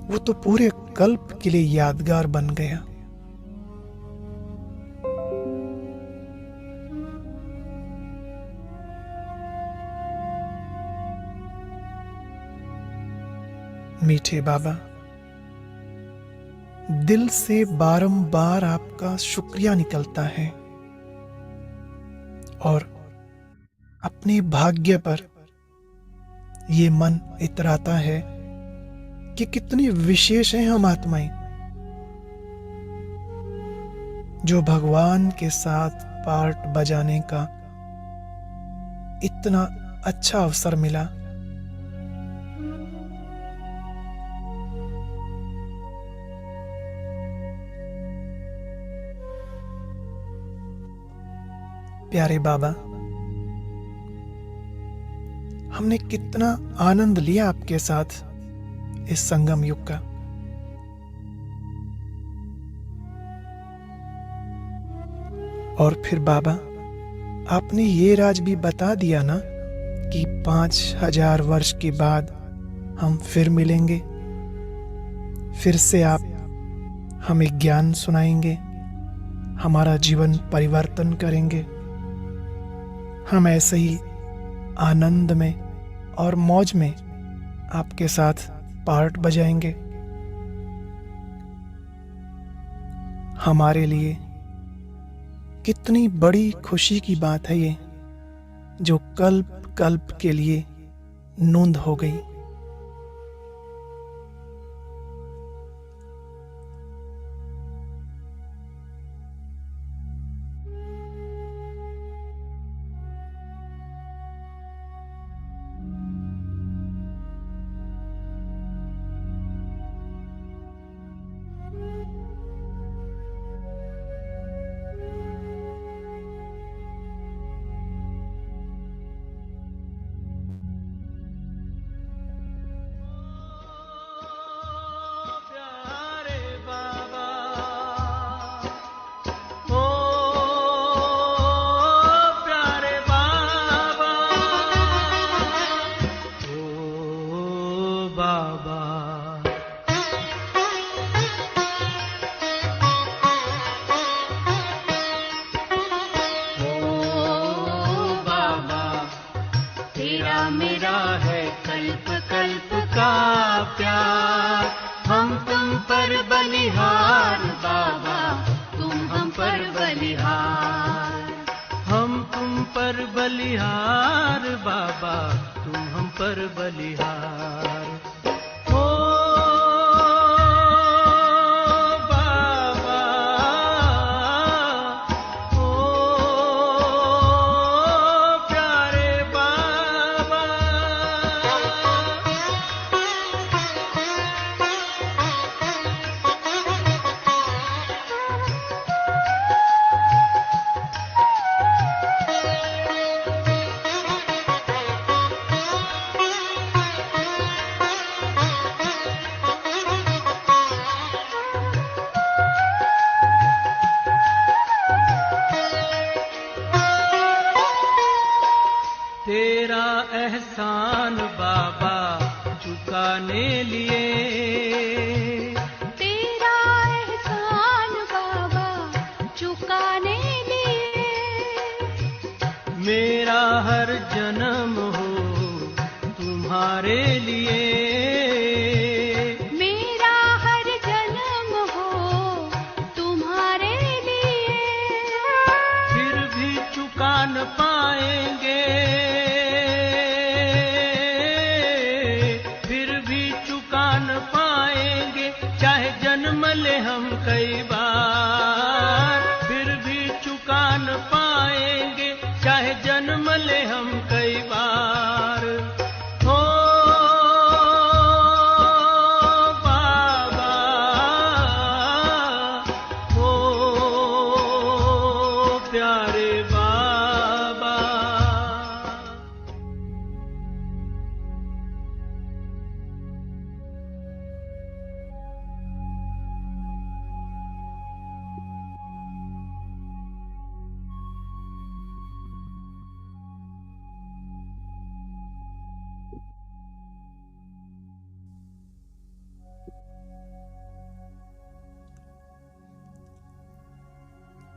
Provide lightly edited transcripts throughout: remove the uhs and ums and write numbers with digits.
वो तो पूरे कल्प के लिए यादगार बन गया। मीठे बाबा, दिल से बारंबार आपका शुक्रिया निकलता है और अपने भाग्य पर ये मन इतराता है कि कितनी विशेष हैं हम आत्माएं, जो भगवान के साथ पार्ट बजाने का इतना अच्छा अवसर मिला। प्यारे बाबा, हमने कितना आनंद लिया आपके साथ इस संगम युग का। और फिर बाबा, आपने ये राज भी बता दिया ना कि 5000 वर्ष के बाद हम फिर मिलेंगे, फिर से आप हमें ज्ञान सुनाएंगे, हमारा जीवन परिवर्तन करेंगे। हम ऐसे ही आनंद में और मौज में आपके साथ पार्ट बजाएंगे। हमारे लिए कितनी बड़ी खुशी की बात है ये, जो कल्प कल्प के लिए नूंद हो गई। मेरा है कल्प कल्प का प्यार, हम तुम पर बलिहार बाबा, तुम हम पर बलिहार। हम तुम पर बलिहार बाबा, तुम हम पर बलिहार। ओ बाबा, ओ प्यारे बाबा। तेरा एहसान बाबा चुकाने लिए, तेरा एहसान बाबा चुकाने लिए, मेरा हर जन्म हो तुम्हारे लिए। मेरा हर जन्म हो तुम्हारे लिए, फिर भी चुका न पाएंगे, फिर भी चुका न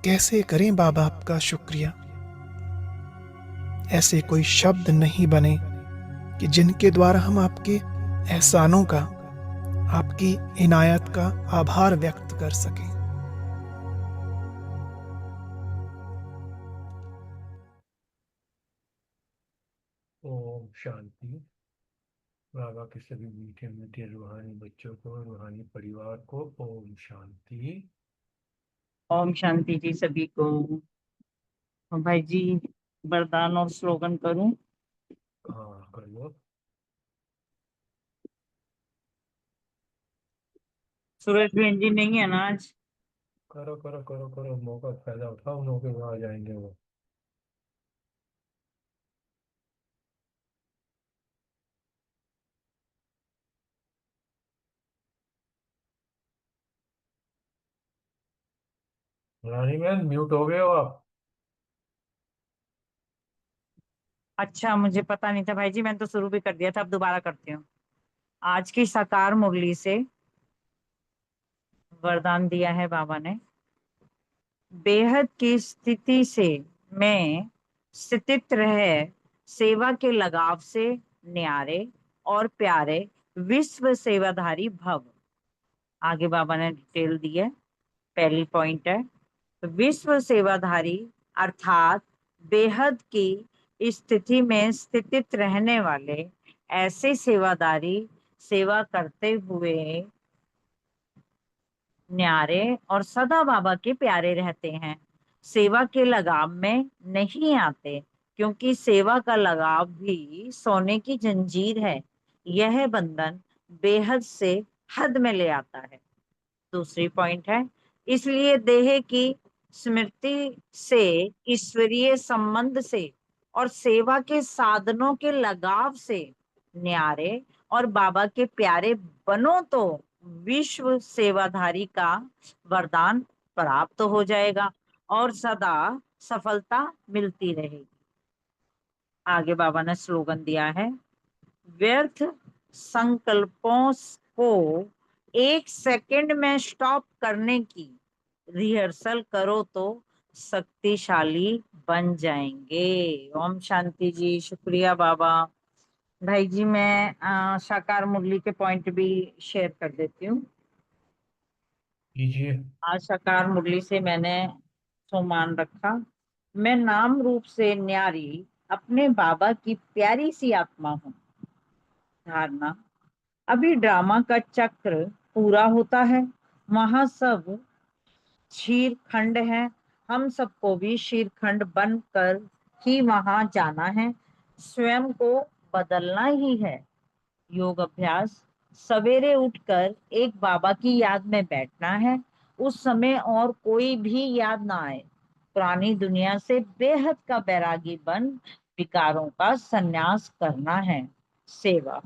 कैसे करें बाबा आपका शुक्रिया। ऐसे कोई शब्द नहीं बने कि जिनके द्वारा हम आपके एहसानों का, आपकी इनायत का आभार व्यक्त कर सकें। ओम शांति। बाबा के सभी मीठे मीठे रूहानी बच्चों को, रूहानी परिवार को ओम शांति। ओम शांति जी सभी को। भाई जी वरदान और स्लोगन करूं? हाँ कर लो। सूरज बहन जी नहीं है ना आज? करो करो करो करो, मौका का फायदा उठाओ, मौके में आ जाएंगे वो। रानी मैम म्यूट हो गए हो आप। अच्छा, मुझे पता नहीं था भाई जी, मैंने तो शुरू भी कर दिया था, अब दोबारा करती हूँ। आज की साकार मुरली से वरदान दिया है बाबा ने। बेहद की स्थिति से मैं स्थित रह, सेवा के लगाव से न्यारे और प्यारे विश्व सेवाधारी भव। आगे बाबा ने डिटेल दी है। पहली पॉइंट है, विश्व सेवाधारी अर्थात बेहद की स्थिति में स्थित रहने वाले ऐसे सेवादारी सेवा करते हुए न्यारे और सदा बाबा के प्यारे रहते हैं। सेवा के लगाव में नहीं आते, क्योंकि सेवा का लगाव भी सोने की जंजीर है। यह बंधन बेहद से हद में ले आता है। दूसरी पॉइंट है, इसलिए देह की स्मृति से, ईश्वरीय संबंध से और सेवा के साधनों के लगाव से न्यारे और बाबा के प्यारे बनो तो विश्व सेवाधारी का वरदान प्राप्त हो जाएगा और सदा सफलता मिलती रहेगी। आगे बाबा ने स्लोगन दिया है, व्यर्थ संकल्पों को एक सेकंड में स्टॉप करने की रिहर्सल करो तो शक्तिशाली बन जाएंगे। ओम शांति जी। शुक्रिया बाबा। भाई जी मैं साकार मुरली के पॉइंट भी शेयर कर देती हूँ। कीजिए। आज साकार मुरली से मैंने सोमान रखा, मैं नाम रूप से न्यारी अपने बाबा की प्यारी सी आत्मा हूँ। धारणा, अभी ड्रामा का चक्र पूरा होता है, वहां सब शीर खंड है, हम सबको भी शीर खंड बनकर ही वहां जाना है, स्वयं को बदलना ही है। योग अभ्यास, सवेरे उठकर एक बाबा की याद में बैठना है, उस समय और कोई भी याद ना आए। पुरानी दुनिया से बेहद का बैरागी बन विकारों का संन्यास करना है। सेवा,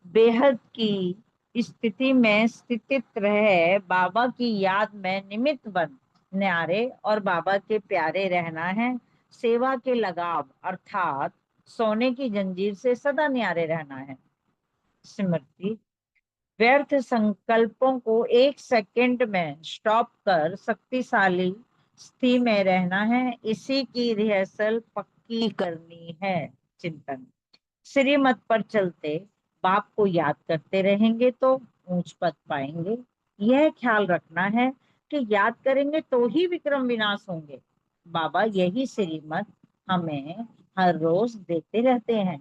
बेहद की स्थिति में स्थित रहे बाबा की याद में निमित्त बन न्यारे और बाबा के प्यारे रहना है। सेवा के लगाव अर्थात सोने की जंजीर से सदा न्यारे रहना है। स्मृति, व्यर्थ संकल्पों को एक सेकंड में स्टॉप कर शक्तिशाली स्थिति में रहना है, इसी की रिहर्सल पक्की करनी है। चिंतन, श्रीमत पर चलते बाप को याद करते रहेंगे तो ऊंच पद पाएंगे। यह ख्याल रखना है कि याद करेंगे तो ही विक्रम विनाश होंगे। बाबा यही श्रीमत हमें हर रोज देते रहते हैं।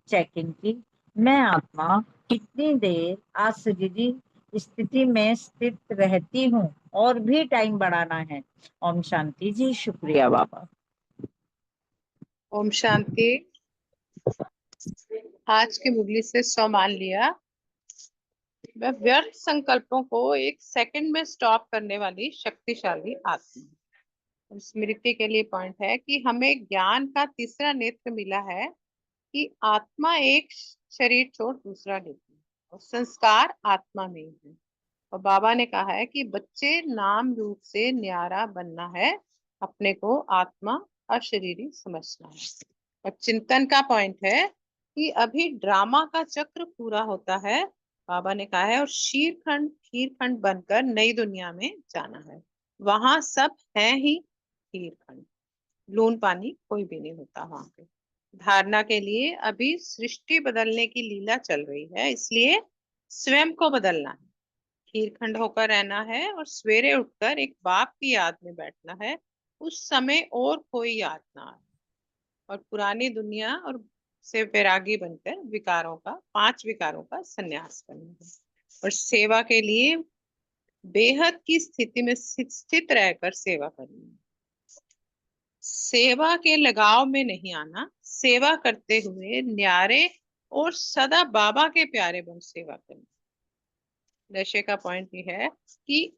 चेकिंग की, मैं आत्मा कितनी देर अशरीरी स्थिति में स्थित रहती हूँ और भी टाइम बढ़ाना है। ओम शांति जी। शुक्रिया बाबा। ओम शांति। आज की मुरली से सौ मान लिया, वह व्यर्थ संकल्पों को एक सेकंड में स्टॉप करने वाली शक्तिशाली आत्मा। स्मृति के लिए पॉइंट है कि हमें ज्ञान का तीसरा नेत्र मिला है कि आत्मा एक शरीर छोड़ दूसरा लेती है और संस्कार आत्मा में ही है। और बाबा ने कहा है कि बच्चे नाम रूप से न्यारा बनना है, अपने को आत्मा अशरीरी समझना है। और चिंतन का पॉइंट है कि अभी ड्रामा का चक्र पूरा होता है, बाबा ने कहा है, और शीर खंड खीर खंड बनकर नई दुनिया में जाना है। वहां सब हैं ही, खीर खंड, लून पानी कोई भी नहीं होता वहां पे। धारणा के लिए अभी सृष्टि बदलने की लीला चल रही है, इसलिए स्वयं को बदलना है, खीरखंड होकर रहना है और सवेरे उठकर एक बाप की याद में बैठना है, उस समय और कोई याद ना आए, और पुरानी दुनिया और से वैरागी बनकर विकारों का, 5 विकारों का संन्यास करना है, और सेवा के लिए बेहद की स्थिति में स्थित रहकर सेवा करनी है। सेवा के लगाव में नहीं आना, सेवा करते हुए न्यारे और सदा बाबा के प्यारे बन सेवा करनी। नशे का पॉइंट ये है कि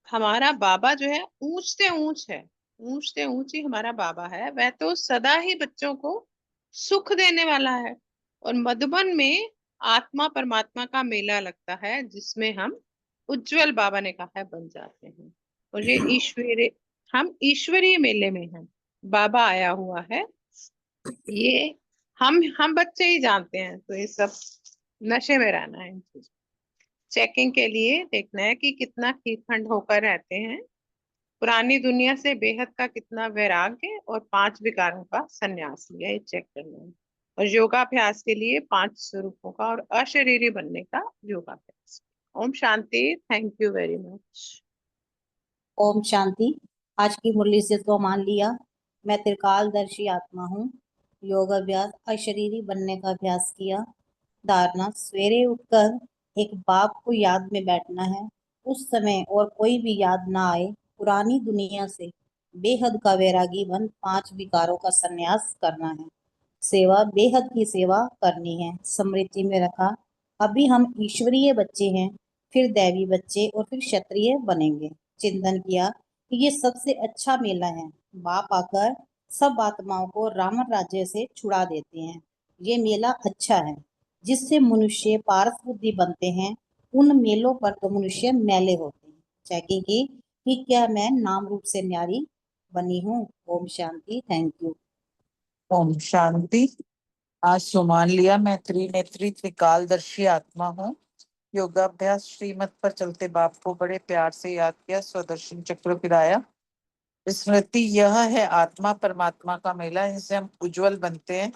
हमारा बाबा जो है ऊंच से ऊंच है, ऊंच से ऊंच ही हमारा बाबा है, वह तो सदा ही बच्चों को सुख देने वाला है। और मधुबन में आत्मा परमात्मा का मेला लगता है, जिसमें हम उज्जवल, बाबा ने कहा है, बन जाते हैं। और ये ईश्वरीय, हम ईश्वरीय मेले में हैं, बाबा आया हुआ है, ये हम बच्चे ही जानते हैं। तो ये सब नशे में रहना है। इन चीजों चेकिंग के लिए देखना है कि कितना खीरखंड होकर रहते हैं, पुरानी दुनिया से बेहद का कितना वैराग्य और 5 विकारों का संन्यास लिया, ये चेक करना है। और योगाभ्यास के लिए 5 स्वरूपों का और अशरीरी बनने का योगाभ्यास। Om Shanti. Thank you very much. Om Shanti. आज की मुरली से तो मान लिया मैं त्रिकालदर्शी आत्मा हूँ। योग अभ्यास, अशरीरी बनने का अभ्यास किया। धारणा, सवेरे उठकर एक बाप को याद में बैठना है, उस समय और कोई भी याद ना आए, पुरानी दुनिया से बेहद का वैरागी बन 5 विकारों का संन्यास करना है। सेवा, बेहद की सेवा करनी है। स्मृति में रखा, अभी हम ईश्वरीय बच्चे हैं, फिर दैवी बच्चे और फिर क्षत्रिय बनेंगे। चिंतन किया कि ये सबसे अच्छा मेला है, बाप आकर सब आत्माओं को रावण राज्य से छुड़ा देते हैं। ये मेला अच्छा है, जिससे मनुष्य पारस बुद्धि बनते हैं। उन मेलों पर तो मनुष्य मैले होते हैं। चेकिंग की कि क्या मैं नाम रूप से न्यारी बनी हूँ। ओम शांति। Thank you. ओम शांति। आज सुमान लिया मैं त्रिनेत्री त्रिकालदर्शी आत्मा हूँ। योगाभ्यास, श्रीमत पर चलते बाप को बड़े प्यार से याद किया, स्वदर्शन चक्र फिराया। स्मृति यह है, आत्मा परमात्मा का मेला, इससे हम उज्जवल बनते हैं।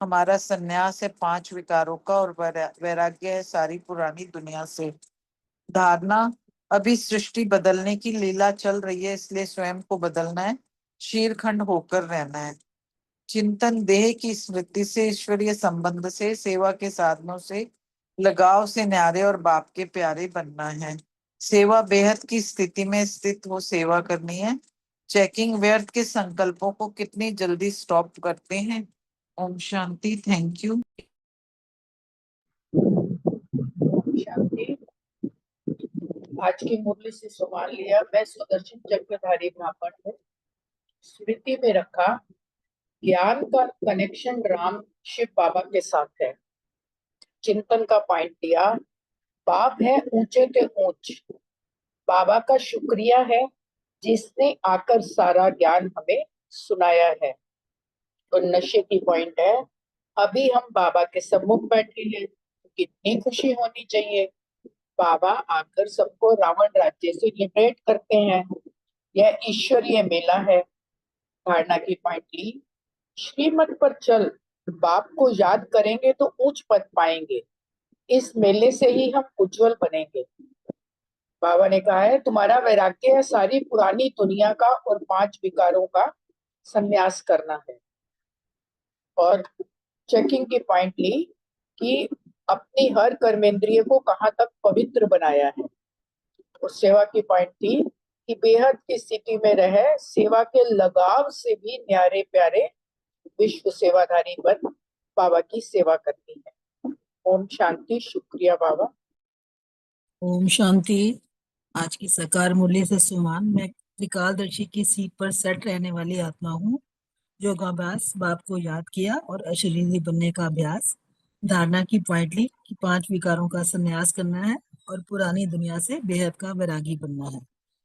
हमारा संन्यास है 5 विकारों का और वैराग्य है सारी पुरानी दुनिया से। धारणा, अभी सृष्टि बदलने की लीला चल रही है, इसलिए स्वयं को बदलना है, शीरखंड होकर रहना है। चिंतन, देह की स्मृति से, ईश्वरीय संबंध से, सेवा के साधनों से, लगाव से न्यारे और बाप के प्यारे बनना है। सेवा, बेहद की स्थिति में स्थित हो सेवा करनी है। चेकिंग, व्यर्थ के संकल्पों को कितनी जल्दी स्टॉप करते हैं। ओम शांति। Thank you. शांति। आज की मुरली से सवाल लिया मैं सुदर्शन चक्रधारी ब्राह्मण हूँ। स्मृति में रखा, ज्ञान का कनेक्शन राम शिव बाबा के साथ है। चिंतन का पॉइंट दिया, बाप है ऊंचे के ऊंच, बाबा का शुक्रिया है जिसने आकर सारा ज्ञान हमें सुनाया है। तो नशे की पॉइंट है, अभी हम बाबा के सम्मुख बैठे हैं, तो कितनी खुशी होनी चाहिए। बाबा आकर सबको रावण राज्य से लिबरेट करते हैं। यह ईश्वरीय मेला है। धारणा की पॉइंट ली, श्रीमत पर चल, बाप को याद करेंगे तो ऊंच पद पाएंगे। इस मेले से ही हम उज्जवल बनेंगे। बाबा ने कहा है, तुम्हारा वैराग्य है सारी पुरानी दुनिया का और 5 विकारों का संन्यास करना है। और चेकिंग की पॉइंट ली कि अपनी हर कर्मेंद्रिय को कहाँ तक पवित्र बनाया है। और सेवा की पॉइंट थी कि बेहद की स्थिति में रहे, सेवा के लगाव से भी न्यारे प्यारे विश्व सेवाधारी बन बाबा की सेवा करनी है। ओम शांति। शुक्रिया बाबा। ओम शांति। आज की साकार मुरली से सुमान, मैं त्रिकालदर्शी की सीट पर सेट रहने वाली आत्मा हूँ। योगाभ्यास, बाप को याद किया और अशरीरी बनने का अभ्यास। धारणा की पॉइंट ली कि 5 विकारों का संन्यास करना है और पुरानी दुनिया से बेहद का वैरागी बनना है।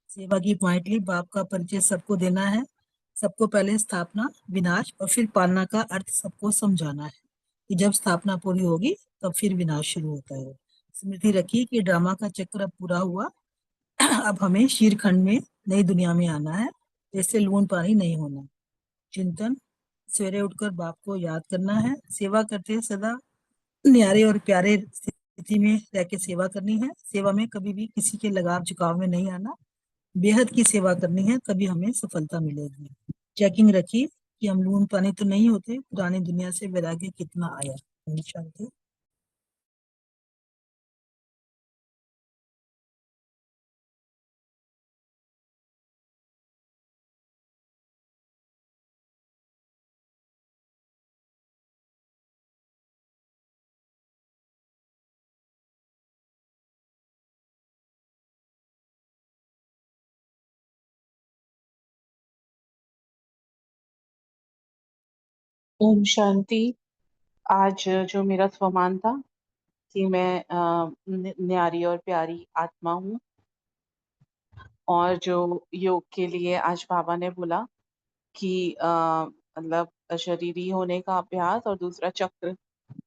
सेवा की पॉइंट ली, बाप का परिचय सबको देना है, सबको पहले स्थापना, विनाश और फिर पालना का अर्थ सबको समझाना है कि जब स्थापना पूरी होगी तब फिर विनाश शुरू होता है। स्मृति रखी कि ड्रामा का चक्र अब पूरा हुआ, अब हमें शीरखंड में नई दुनिया में आना है जैसे लून पानी नहीं होना। चिंतन, सवेरे उठकर बाप को याद करना है, सेवा करते सदा न्यारे और प्यारे स्थिति में रह के सेवा करनी है। सेवा में कभी भी किसी के लगाव झुकाव में नहीं आना, बेहद की सेवा करनी है, तभी हमें सफलता मिलेगी। चेकिंग रखिए कि हम लून पानी तो नहीं होते, पुरानी दुनिया से वैराग्य कितना आया। ओम शांति। ओम शांति। आज जो मेरा स्वमान था कि मैं न्यारी और प्यारी आत्मा हूँ, और जो योग के लिए आज बाबा ने बोला कि मतलब शरीरी होने का अभ्यास, और दूसरा चक्र,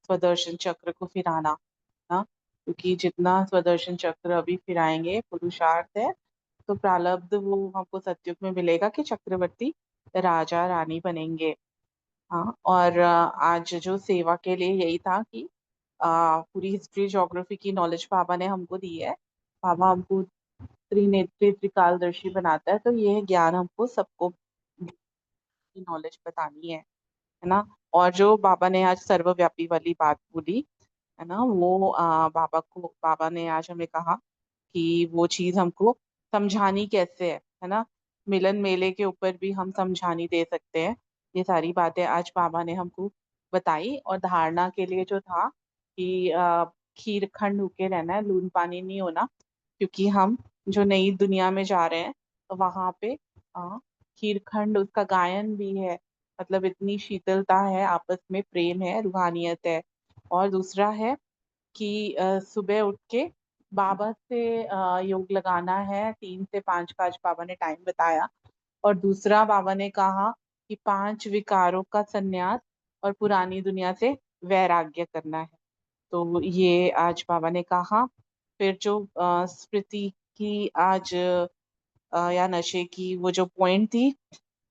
स्वदर्शन चक्र को फिराना ना, क्योंकि जितना स्वदर्शन चक्र अभी फिराएंगे पुरुषार्थ है, तो प्रारब्ध वो हमको सतयुग में मिलेगा कि चक्रवर्ती राजा रानी बनेंगे। हाँ, और आज जो सेवा के लिए यही था कि पूरी हिस्ट्री ज्योग्राफी की नॉलेज बाबा ने हमको दी है। बाबा हमको त्रिनेत्री त्रिकालदर्शी बनाता है, तो ये ज्ञान हमको सबको नॉलेज बतानी है ना। और जो बाबा ने आज सर्वव्यापी वाली बात बोली है ना, वो बाबा ने आज हमें कहा कि वो चीज हमको समझानी कैसे है ना। मिलन मेले के ऊपर भी हम समझानी दे सकते हैं। ये सारी बातें आज बाबा ने हमको बताई। और धारणा के लिए जो था कि खीर खंड होके रहना है, लून पानी नहीं होना, क्योंकि हम जो नई दुनिया में जा रहे हैं तो वहां पे खीर खंड उसका गायन भी है, मतलब इतनी शीतलता है, आपस में प्रेम है, रूहानियत है। और दूसरा है कि सुबह उठ के बाबा से योग लगाना है, 3 से 5 का आज बाबा ने टाइम बताया। और दूसरा बाबा ने कहा कि 5 विकारों का संन्यास और पुरानी दुनिया से वैराग्य करना है। तो ये आज बाबा ने कहा। फिर जो स्मृति की आज या नशे की वो जो पॉइंट थी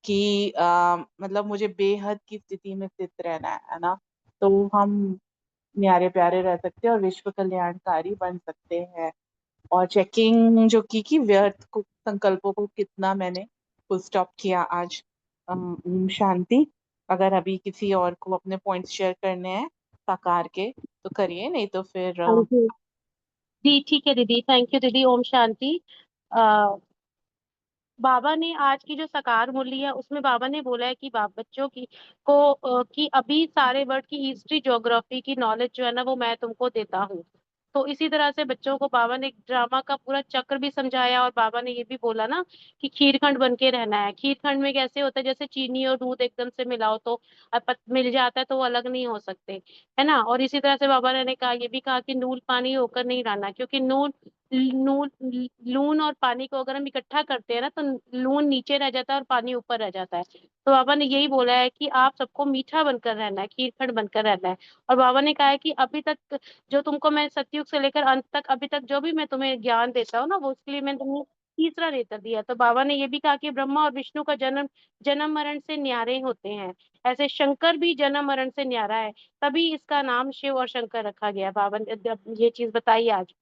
कि मतलब मुझे बेहद की स्थिति में स्थित रहना है ना, तो हम न्यारे प्यारे रह सकते हैं और विश्व कल्याणकारी बन सकते हैं। और चेकिंग जो की व्यर्थ को संकल्पों को कितना मैंने फुल स्टॉप किया आज। ओम शांति। अगर अभी किसी और को अपने पॉइंट्स शेयर करने हैं साकार के तो करिए, नहीं तो फिर थैंक यू दी। ठीक है दीदी, थैंक यू दीदी। ओम शांति। बाबा ने आज की जो साकार मूल्य है उसमें बाबा ने बोला है कि बच्चों की कि अभी सारे वर्ल्ड की हिस्ट्री ज्योग्राफी की नॉलेज जो है ना वो मैं तुमको देता हूँ। तो इसी तरह से बच्चों को बाबा ने ड्रामा का पूरा चक्र भी समझाया। और बाबा ने ये भी बोला ना कि खीरखंड बन के रहना है। खीरखंड में कैसे होता है, जैसे चीनी और दूध एकदम से मिलाओ तो मिल जाता है, तो वो अलग नहीं हो सकते, है ना। और इसी तरह से बाबा ने कहा, ये भी कहा कि नूल पानी होकर नहीं रहना, क्योंकि नून लून और पानी को अगर हम इकट्ठा करते हैं ना तो लून नीचे रह जाता है और पानी ऊपर रह जाता है। तो बाबा ने यही बोला है कि आप सबको मीठा बनकर रहना है, खीरखंड बनकर रहना है। और बाबा ने कहा है कि अभी तक जो तुमको मैं सतयुग से लेकर अंत तक अभी तक जो भी मैं तुम्हें ज्ञान देता हूँ ना, वो उसके लिए मैं तुम्हें तीसरा नेत्र दिया। तो बाबा ने ये भी कहा कि ब्रह्मा और विष्णु का जन्म जन्म मरण से न्यारे होते हैं, ऐसे शंकर भी जन्म मरण से न्यारा है, तभी इसका नाम शिव और शंकर रखा गया। बाबा ने जब ये चीज बताई आज,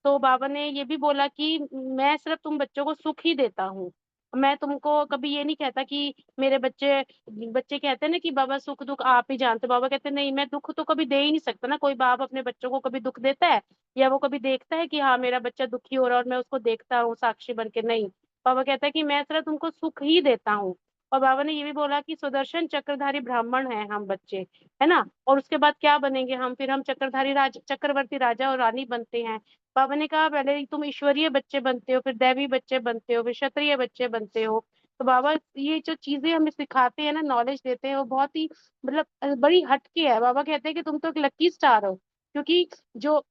तो बाबा ने ये भी बोला कि मैं सिर्फ तुम बच्चों को सुख ही देता हूँ। मैं तुमको कभी ये नहीं कहता कि मेरे बच्चे बच्चे कहते हैं ना कि बाबा सुख दुख आप ही जानते हो। बाबा कहते हैं नहीं, मैं दुख तो कभी दे ही नहीं सकता ना। कोई बाप अपने बच्चों को कभी दुख देता है, या वो कभी देखता है कि हाँ मेरा बच्चा दुखी हो रहा है और मैं उसको देखता हूँ साक्षी बन के? नहीं। बाबा कहता है कि मैं सिर्फ तुमको सुख ही देता हूँ। और बाबा ने ये भी बोला कि सुदर्शन चक्रधारी ब्राह्मण हैं हम बच्चे, है ना। और उसके बाद क्या बनेंगे हम? फिर हम चक्रवर्ती राजा और रानी बनते हैं। बाबा ने कहा पहले तुम ईश्वरीय बच्चे बनते हो, फिर दैवी बच्चे बनते हो, फिर क्षत्रिय बच्चे बनते हो। तो बाबा ये जो चीजें हमें सिखाते हैं ना, नॉलेज देते हैं, वो बहुत ही मतलब बड़ी हटके है। बाबा कहते हैं कि तुम तो एक लकी स्टार हो, क्योंकि जो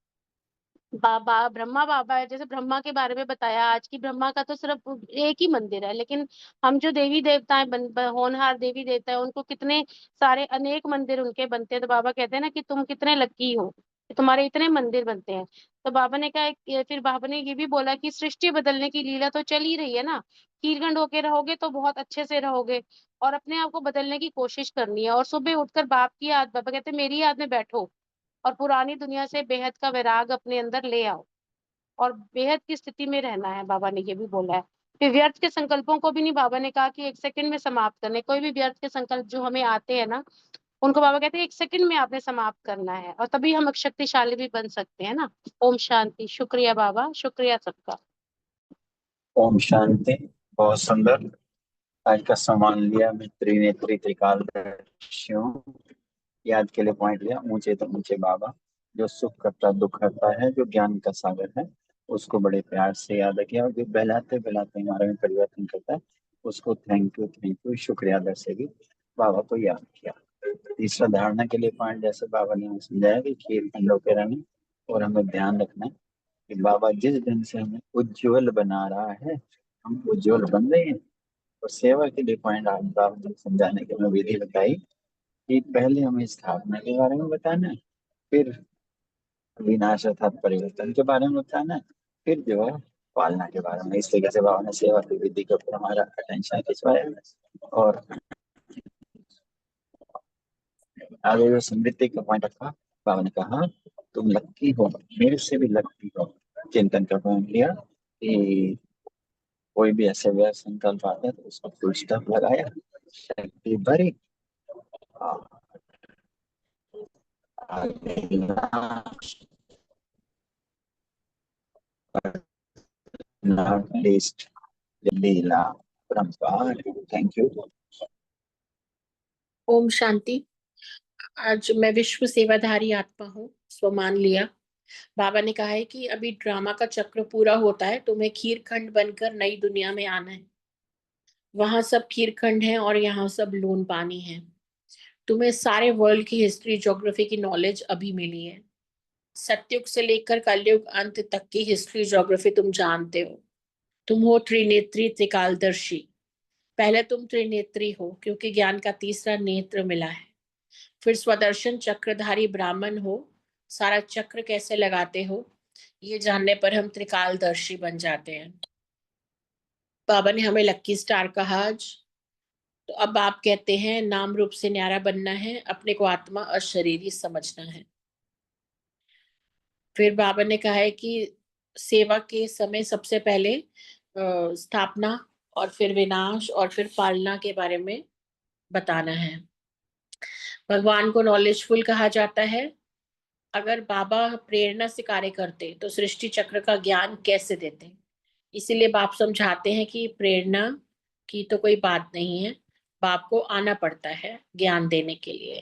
बाबा ब्रह्मा बाबा है, जैसे ब्रह्मा के बारे में बताया आज की, ब्रह्मा का तो सिर्फ एक ही मंदिर है, लेकिन हम जो देवी देवताएं होनहार देवी देवता है, उनको कितने सारे अनेक मंदिर उनके बनते हैं। तो बाबा कहते हैं ना कि तुम कितने लकी हो कि तुम्हारे इतने मंदिर बनते हैं। तो बाबा ने कहा फिर बाबा ने ये भी बोला कि सृष्टि बदलने की लीला तो चल ही रही है ना, कीलगंड होके रहोगे तो बहुत अच्छे से रहोगे, और अपने आप को बदलने की कोशिश करनी है। और सुबह उठकर बाप की याद, बाबा कहते हैं मेरी याद में बैठो और पुरानी दुनिया से बेहद का वैराग अपने अंदर ले आओ और बेहद की स्थिति में रहना है, बाबा ने ये भी बोला है। फिर व्यर्थ के संकल्पों को भी नहीं, बाबा ने कहा कि 1 सेकंड में समाप्त करने। कोई भी व्यर्थ के संकल्प जो हमें आते हैं ना, उनको बाबा कहते हैं 1 सेकंड में आपने समाप्त करना है, और तभी हम एक शक्तिशाली भी बन सकते हैं ना। ओम शांति। शुक्रिया बाबा, शुक्रिया सबका। ओम शांति। बहुत सुंदर। आज का सम्मान लिया मैं त्रिनेत्री त्रिकालदर्शियों। याद के लिए पॉइंट लिया, ऊंचे तो ऊंचे बाबा, जो सुख करता दुख करता है, जो ज्ञान का सागर है, उसको बड़े प्यार से याद किया। और जो बहलाते बहलाते हमारे में परिवर्तन करता है, उसको थैंक यू शुक्रिया अदा से भी बाबा को याद किया। तीसरा धारणा के लिए पॉइंट, जैसे बाबा ने हमें समझाया कि खीर खंडों के रहने, और हमें ध्यान रखना है कि बाबा जिस दिन से हमें उज्जवल बना रहा है, हम उज्जवल बन रहे हैं। और सेवा के लिए पॉइंट आज बाबा ने समझाने की हमें विधि बताई कि पहले हमें स्थापना के बारे में बताना है, फिर विनाश अर्थात परिवर्तन के बारे में बताना है, फिर जो है पालना के बारे में। इस तरीके से बाबा ने सेवा की विधि के ऊपर हमारा अटेंशन खिंचवाया। और आगे जो स्मृति का पॉइंट रखा, बाबा ने कहा तुम लक्की हो, मेरे से भी लक्की हो। चिंतन का पॉइंट लिया कि कोई भी ऐसे व्यर्थ संकल्प आता है तो उसको फुल स्टॉप लगाया, शक्ति भरी, नॉट लीस्ट लीला परम्पार। Thank you. ओम शांति। आज मैं विश्व सेवाधारी आत्मा हूँ, स्वमान लिया। बाबा ने कहा है कि अभी ड्रामा का चक्र पूरा होता है, तुम्हें खीरखंड बनकर नई दुनिया में आना है। वहां सब खीरखंड है और यहाँ सब लून पानी है। तुम्हें सारे वर्ल्ड की हिस्ट्री ज्योग्राफी की नॉलेज अभी मिली है। सतयुग से लेकर कलयुग अंत तक की हिस्ट्री ज्योग्राफी तुम जानते हो। तुम हो त्रिनेत्री त्रिकालदर्शी। पहले तुम त्रिनेत्री हो क्योंकि ज्ञान का तीसरा नेत्र मिला है। फिर स्वदर्शन चक्रधारी ब्राह्मण हो, सारा चक्र कैसे लगाते हो ये जानने पर हम त्रिकालदर्शी बन जाते हैं। बाबा ने हमें लक्की स्टार कहा आज। तो अब आप कहते हैं नाम रूप से न्यारा बनना है, अपने को आत्मा और शरीरी समझना है। फिर बाबा ने कहा है कि सेवा के समय सबसे पहले स्थापना और फिर विनाश और फिर पालना के बारे में बताना है। भगवान को नॉलेजफुल कहा जाता है। अगर बाबा प्रेरणा से कार्य करते तो सृष्टि चक्र का ज्ञान कैसे देते। इसीलिए बाप समझाते हैं कि प्रेरणा की तो कोई बात नहीं है, बाप को आना पड़ता है ज्ञान देने के लिए।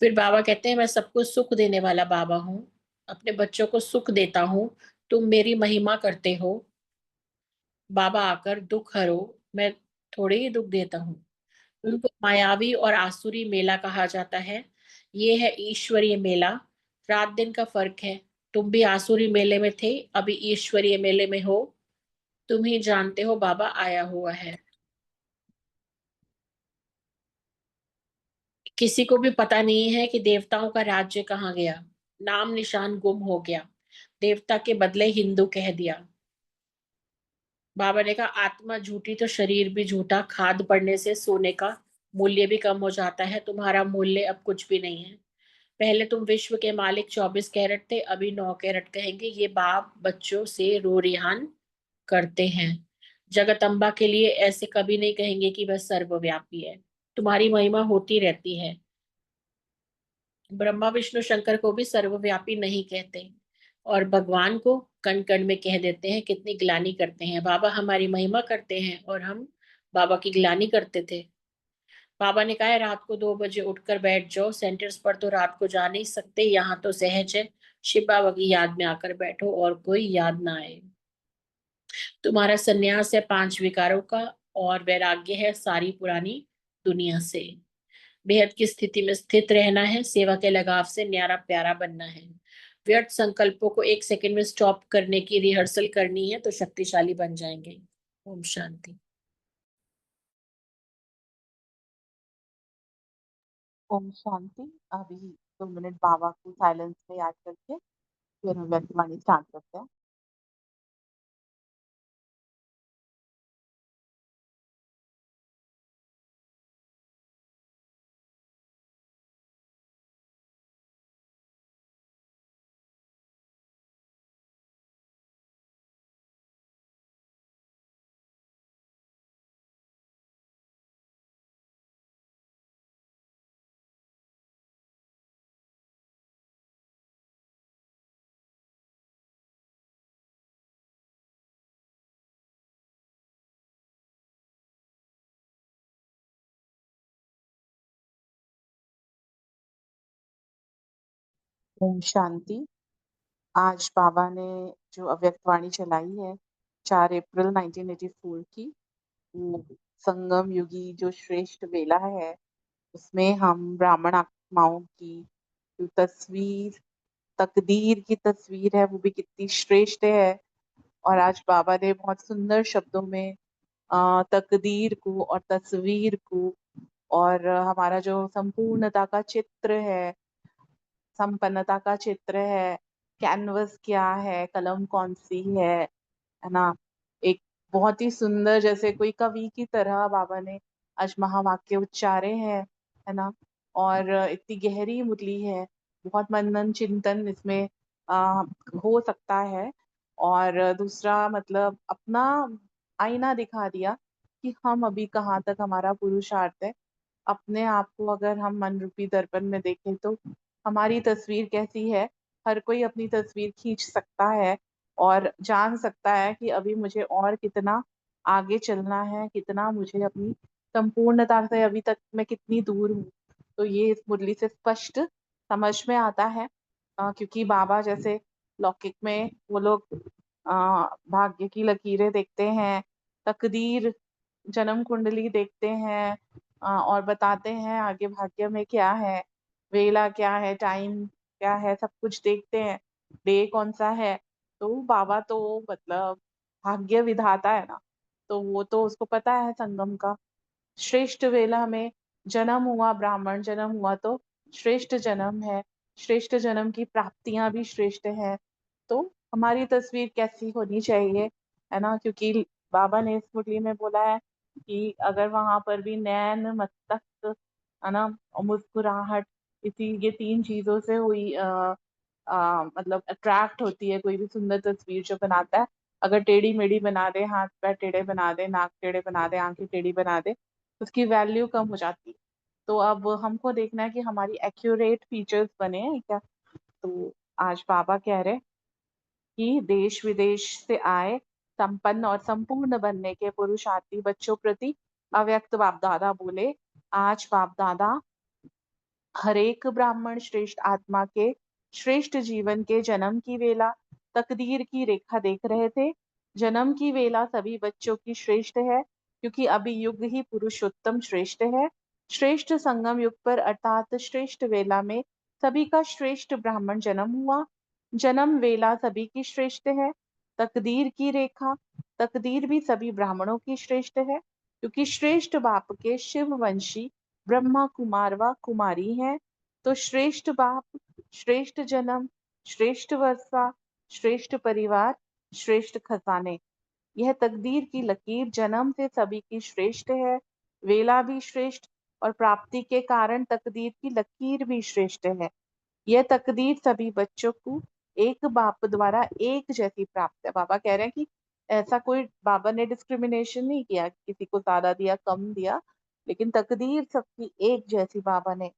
फिर बाबा कहते हैं मैं सबको सुख देने वाला बाबा हूँ, अपने बच्चों को सुख देता हूँ, तुम मेरी महिमा करते हो। बाबा आकर दुख हरो, मैं थोड़े ही दुख देता हूँ। उनको मायावी और आसुरी मेला कहा जाता है, ये है ईश्वरीय मेला। रात दिन का फर्क है। तुम भी आसुरी मेले में थे, अभी ईश्वरीय मेले में हो। तुम ही जानते हो बाबा आया हुआ है। किसी को भी पता नहीं है कि देवताओं का राज्य कहाँ गया, नाम निशान गुम हो गया, देवता के बदले हिंदू कह दिया। बाबा ने कहा आत्मा झूठी तो शरीर भी झूठा, खाद पड़ने से सोने का मूल्य भी कम हो जाता है। तुम्हारा मूल्य अब कुछ भी नहीं है। पहले तुम विश्व के मालिक 24 कैरेट थे, अभी 9 कैरेट कहेंगे। ये बाप बच्चों से रो रिहान करते हैं। जगदम्बा के लिए ऐसे कभी नहीं कहेंगे कि वह सर्वव्यापी है। तुम्हारी महिमा होती रहती है। ब्रह्मा विष्णु शंकर को भी सर्वव्यापी नहीं कहते, और भगवान को कण कण में कह देते हैं। कितनी ग्लानि करते हैं। बाबा हमारी महिमा करते हैं और हम बाबा की ग्लानि करते थे। बाबा ने कहा है रात को 2 बजे उठकर बैठ जाओ। सेंटर्स पर तो रात को जा नहीं सकते, यहाँ तो सहज है। शिव बाबा की याद में आकर बैठो और कोई याद ना आए। तुम्हारा संन्यास है 5 विकारों का, और वैराग्य है सारी पुरानी दुनिया से। बेहद की स्थिति में स्थित रहना है, सेवा के लगाव से न्यारा प्यारा बनना है। व्यर्थ संकल्पों को 1 सेकंड में स्टॉप करने की रिहर्सल करनी है तो शक्तिशाली बन जाएंगे। ओम शांति। ओम शांति। अभी 2 मिनट बाबा को साइलेंस में याद करके फिर हम व्यक्तिवाणी स्टार्ट करते हैं। ओम शांति। आज बाबा ने जो अव्यक्त वाणी चलाई है 4 अप्रैल 1984 की, वो संगम युगी जो श्रेष्ठ वेला है, उसमें हम ब्राह्मण आत्माओं की जो तस्वीर, तकदीर की तस्वीर है, वो भी कितनी श्रेष्ठ है। और आज बाबा ने बहुत सुंदर शब्दों में तकदीर को और तस्वीर को और हमारा जो संपूर्णता का चित्र है, संपन्नता का चित्र है, कैनवस क्या है, कलम कौन सी है ना? एक बहुत ही सुंदर, जैसे कोई कवि की तरह बाबा ने आज महावाक्य उच्चारे हैं, है ना? और इतनी गहरी मुरली है, बहुत मनन चिंतन इसमें आ, हो सकता है। और दूसरा मतलब अपना आईना दिखा दिया कि हम अभी कहाँ तक हमारा पुरुषार्थ है। अपने आप को अगर हम मन रूपी दर्पण में देखें तो हमारी तस्वीर कैसी है, हर कोई अपनी तस्वीर खींच सकता है और जान सकता है कि अभी मुझे और कितना आगे चलना है, कितना मुझे अपनी संपूर्णता से अभी तक मैं कितनी दूर हूँ। तो ये इस मुरली से स्पष्ट समझ में आता है। क्योंकि बाबा जैसे लौकिक में वो लोग भाग्य की लकीरें देखते हैं, तकदीर, जन्म कुंडली देखते हैं, और बताते हैं आगे भाग्य में क्या है, वेला क्या है, टाइम क्या है, सब कुछ देखते हैं, डे कौन सा है। तो बाबा तो मतलब भाग्य विधाता है ना, तो वो तो उसको पता है संगम का। श्रेष्ठ वेला में जन्म हुआ, ब्राह्मण जन्म हुआ तो श्रेष्ठ जन्म है, श्रेष्ठ जन्म की प्राप्तियां भी श्रेष्ठ है। तो हमारी तस्वीर कैसी होनी चाहिए, है ना? क्योंकि बाबा ने इस मुरली में बोला है कि अगर वहां पर भी नैन, मस्तक, है ना, और मुस्कुराहट, इसी ये 3 चीजों से हुई मतलब अट्रैक्ट होती है कोई भी सुंदर तस्वीर जो बनाता है। अगर टेढ़ी मेढ़ी बना दे, हाथ पैर टेढ़े बना दे, नाक टेढ़े बना दे, आंखें टेढ़ी बना दे, उसकी वैल्यू कम हो जाती है। तो अब हमको देखना है कि हमारी एक्यूरेट फीचर्स बने हैं क्या। तो आज बाबा कह रहे कि देश विदेश से आए संपन्न और संपूर्ण बनने के पुरुषार्थी बच्चों प्रति अव्यक्त बाप दादा बोले, आज बाप दादा हर एक ब्राह्मण श्रेष्ठ आत्मा के श्रेष्ठ जीवन के जन्म की वेला, तकदीर की रेखा देख रहे थे। जन्म की वेला सभी बच्चों की श्रेष्ठ है, क्योंकि अभी युग ही पुरुषोत्तम श्रेष्ठ है। श्रेष्ठ संगम युग पर अर्थात श्रेष्ठ वेला में सभी का श्रेष्ठ ब्राह्मण जन्म हुआ। जन्म वेला सभी की श्रेष्ठ है। तकदीर की रेखा, तकदीर भी सभी ब्राह्मणों की श्रेष्ठ है, क्योंकि श्रेष्ठ बाप के शिव वंशी ब्रह्मा कुमार व कुमारी हैं। तो श्रेष्ठ बाप, श्रेष्ठ जन्म, श्रेष्ठ वर्षा, श्रेष्ठ परिवार, श्रेष्ठ खजाने, यह तकदीर की लकीर जन्म से सभी की श्रेष्ठ है। वेला भी श्रेष्ठ और प्राप्ति के कारण तकदीर की लकीर भी श्रेष्ठ है। यह तकदीर सभी बच्चों को एक बाप द्वारा एक जैसी प्राप्त है। बाबा कह रहे हैं कि ऐसा कोई, बाबा ने डिस्क्रिमिनेशन नहीं किया, किसी को ज्यादा दिया, कम दिया, लेकिन तकदीर सबकी एक जैसी बाबा ने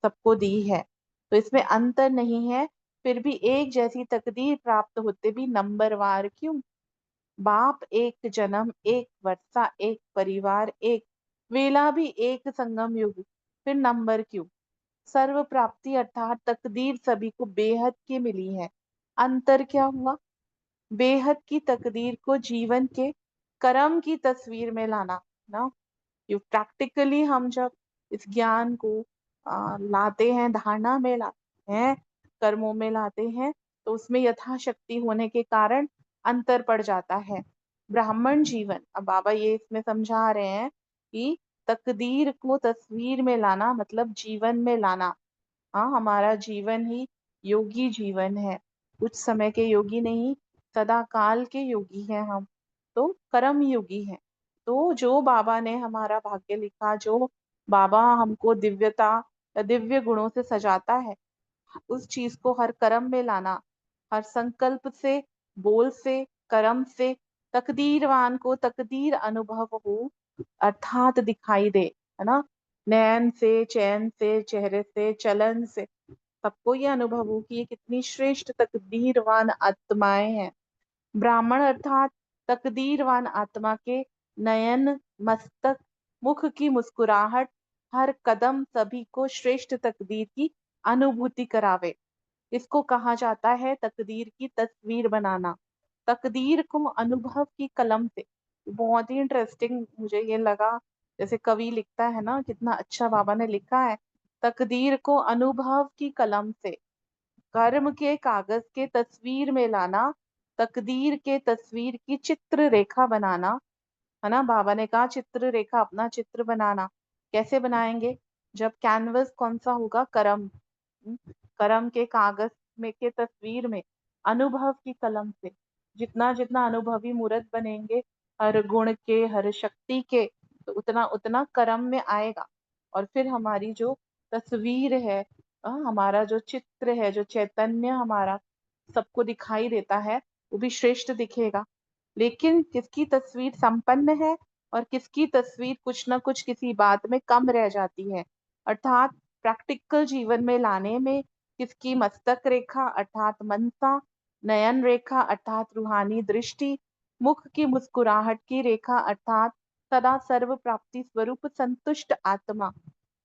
सबको दी है। तो इसमें अंतर नहीं है, फिर भी एक जैसी तकदीर प्राप्त होते भी नंबरवार क्यों? बाप एक, जन्म एक, वर्षा एक, परिवार एक, वेला भी एक, संगम युग, फिर नंबर क्यों? सर्व प्राप्ति अर्थात तकदीर सभी को बेहद की मिली है। अंतर क्या हुआ? बेहद की तकदीर को जीवन के कर्म की तस्वीर में लाना ना। ये प्रैक्टिकली हम जब इस ज्ञान को लाते हैं, धारणा में लाते हैं, कर्मों में लाते हैं, तो उसमें यथाशक्ति होने के कारण अंतर पड़ जाता है। ब्राह्मण जीवन, अब बाबा ये इसमें समझा रहे हैं कि तकदीर को तस्वीर में लाना मतलब जीवन में लाना। हाँ, हमारा जीवन ही योगी जीवन है, कुछ समय के योगी नहीं, सदा काल के योगी हैं हम, तो कर्म योगी हैं। तो जो बाबा ने हमारा भाग्य लिखा, जो बाबा हमको दिव्यता या दिव्य गुणों से सजाता है, उस चीज को हर कर्म में लाना, हर संकल्प से, बोल से, कर्म से तकदीरवान को तकदीर अनुभव हो, अर्थात दिखाई दे, है ना। नैन से, चैन से, चेहरे से, चलन से सबको ये अनुभव हो कि ये कितनी श्रेष्ठ तकदीरवान आत्माएं हैं। ब्राह्मण अर्थात तकदीरवान आत्मा के नयन, मस्तक, मुख की मुस्कुराहट, हर कदम सभी को श्रेष्ठ तकदीर की अनुभूति करावे। इसको कहा जाता है तकदीर की तस्वीर बनाना, तकदीर को अनुभव की कलम से। बहुत ही इंटरेस्टिंग मुझे ये लगा, जैसे कवि लिखता है ना, कितना अच्छा बाबा ने लिखा है। तकदीर को अनुभव की कलम से कर्म के कागज के तस्वीर में लाना, तकदीर के तस्वीर की चित्र रेखा बनाना, है ना। बाबा ने कहा चित्र रेखा, अपना चित्र बनाना। कैसे बनाएंगे? जब कैनवस कौन सा होगा? कर्म। कर्म के कागज में के तस्वीर में अनुभव की कलम से जितना जितना अनुभवी मूर्त बनेंगे, हर गुण के, हर शक्ति के, तो उतना उतना कर्म में आएगा। और फिर हमारी जो तस्वीर है, हमारा जो चित्र है, जो चैतन्य हमारा सबको दिखाई देता है, वो भी श्रेष्ठ दिखेगा। लेकिन किसकी तस्वीर संपन्न है और किसकी तस्वीर कुछ ना कुछ किसी बात में कम रह जाती है, अर्थात प्रैक्टिकल जीवन में लाने में किसकी मस्तक रेखा अर्थात मनसा, नयन रेखा अर्थात रूहानी दृष्टि, मुख की मुस्कुराहट की रेखा अर्थात सदा सर्व प्राप्ति स्वरूप संतुष्ट आत्मा।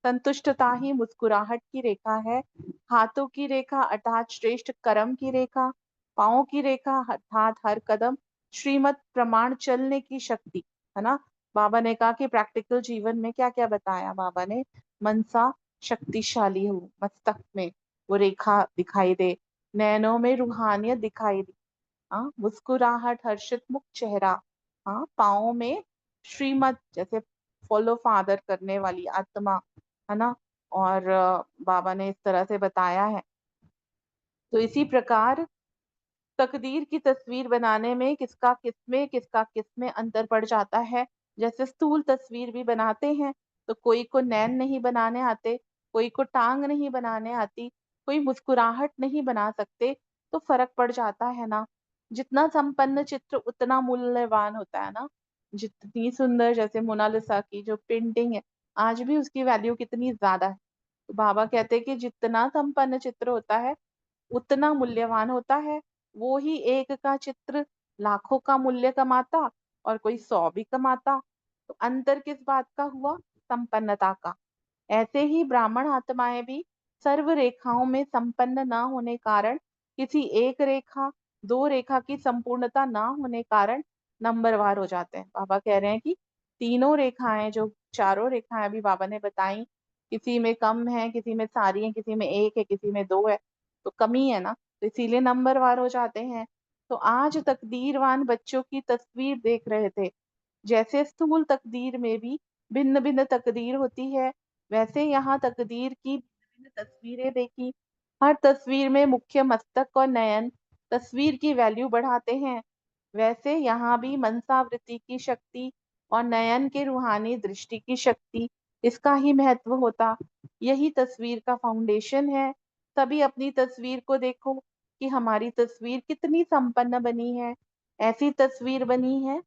संतुष्टता ही मुस्कुराहट की रेखा है। हाथों की रेखा अर्थात श्रेष्ठ कर्म की रेखा, पाँव की रेखा अर्थात हर कदम श्रीमत प्रमाण चलने की शक्ति, है ना। बाबा ने कहा कि प्रैक्टिकल जीवन में क्या क्या बताया बाबा ने? मनसा शक्तिशाली हो, मस्तक में वो रेखा दिखाई दे, नैनों में रूहानियत दिखाई दे, हाँ, मुस्कुराहट, हर्षित मुख चेहरा, हाँ, पाँव में श्रीमत जैसे फॉलो फादर करने वाली आत्मा, है ना। और बाबा ने इस तरह से बताया है। तो इसी प्रकार तकदीर की तस्वीर बनाने में किसका किसमें अंतर पड़ जाता है। जैसे स्थूल तस्वीर भी बनाते हैं तो कोई को नैन नहीं बनाने आते, कोई को टांग नहीं बनाने आती, कोई मुस्कुराहट नहीं बना सकते, तो फर्क पड़ जाता है ना। जितना संपन्न चित्र उतना मूल्यवान होता है ना। जितनी सुंदर, जैसे मोनालिसा की जो पेंटिंग है, आज भी उसकी वैल्यू कितनी ज्यादा है। तो बाबा कहते हैं कि जितना संपन्न चित्र होता है उतना मूल्यवान होता है। वो ही एक का चित्र लाखों का मूल्य कमाता और कोई 100 भी कमाता। तो अंतर किस बात का हुआ? संपन्नता का। ऐसे ही ब्राह्मण आत्माएं भी सर्व रेखाओं में संपन्न न होने कारण, किसी एक रेखा, दो रेखा की संपूर्णता न होने कारण नंबरवार हो जाते हैं। बाबा कह रहे हैं कि तीनों रेखाएं, जो चारों रेखाएं अभी बाबा ने बताई, किसी में कम है, किसी में सारी है, किसी में एक है, किसी में दो है, तो कमी है ना, तो इसीलिए नंबरवार हो जाते हैं। तो आज तकदीरवान बच्चों की तस्वीर देख रहे थे। जैसे स्थूल तकदीर में भी भिन्न भिन्न तकदीर होती है, वैसे यहाँ तकदीर की भिन्न भिन्न तस्वीरें देखी। हर तस्वीर में मुख्य मस्तक और नयन तस्वीर की वैल्यू बढ़ाते हैं। वैसे यहाँ भी मनसावृत्ति की शक्ति और नयन के रूहानी दृष्टि की शक्ति, इसका ही महत्व होता। यही तस्वीर का फाउंडेशन है। तभी अपनी तस्वीर को देखो कि हमारी तस्वीर कितनी संपन्न बनी है। ऐसी तस्वीर बनी है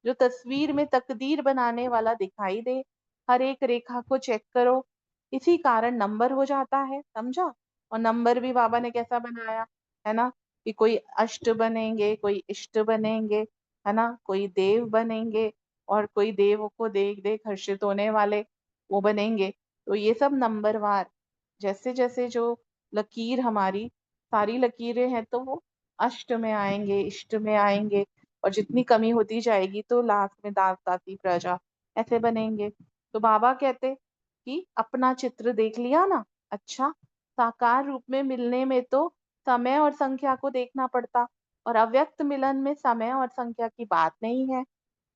जो तस्वीर में तकदीर बनाने वाला दिखाई दे। हर एक रेखा को चेक करो, इसी कारण नंबर हो जाता है, समझा। और नंबर भी बाबा ने कैसा बनाया है ना, कि कोई अष्ट बनेंगे, कोई इष्ट बनेंगे, है ना, कोई देव बनेंगे और कोई देव को देख देख हर्षित होने वाले वो बनेंगे। तो ये सब नंबरवार, जैसे जैसे जो लकीर हमारी सारी लकीरें हैं तो वो अष्ट में आएंगे, इष्ट में आएंगे, और जितनी कमी होती जाएगी तो लास्ट में दास दासी प्रजा ऐसे बनेंगे। तो बाबा कहते कि अपना चित्र देख लिया ना, अच्छा, साकार रूप में मिलने में तो समय और संख्या को देखना पड़ता, और अव्यक्त मिलन में समय और संख्या की बात नहीं है।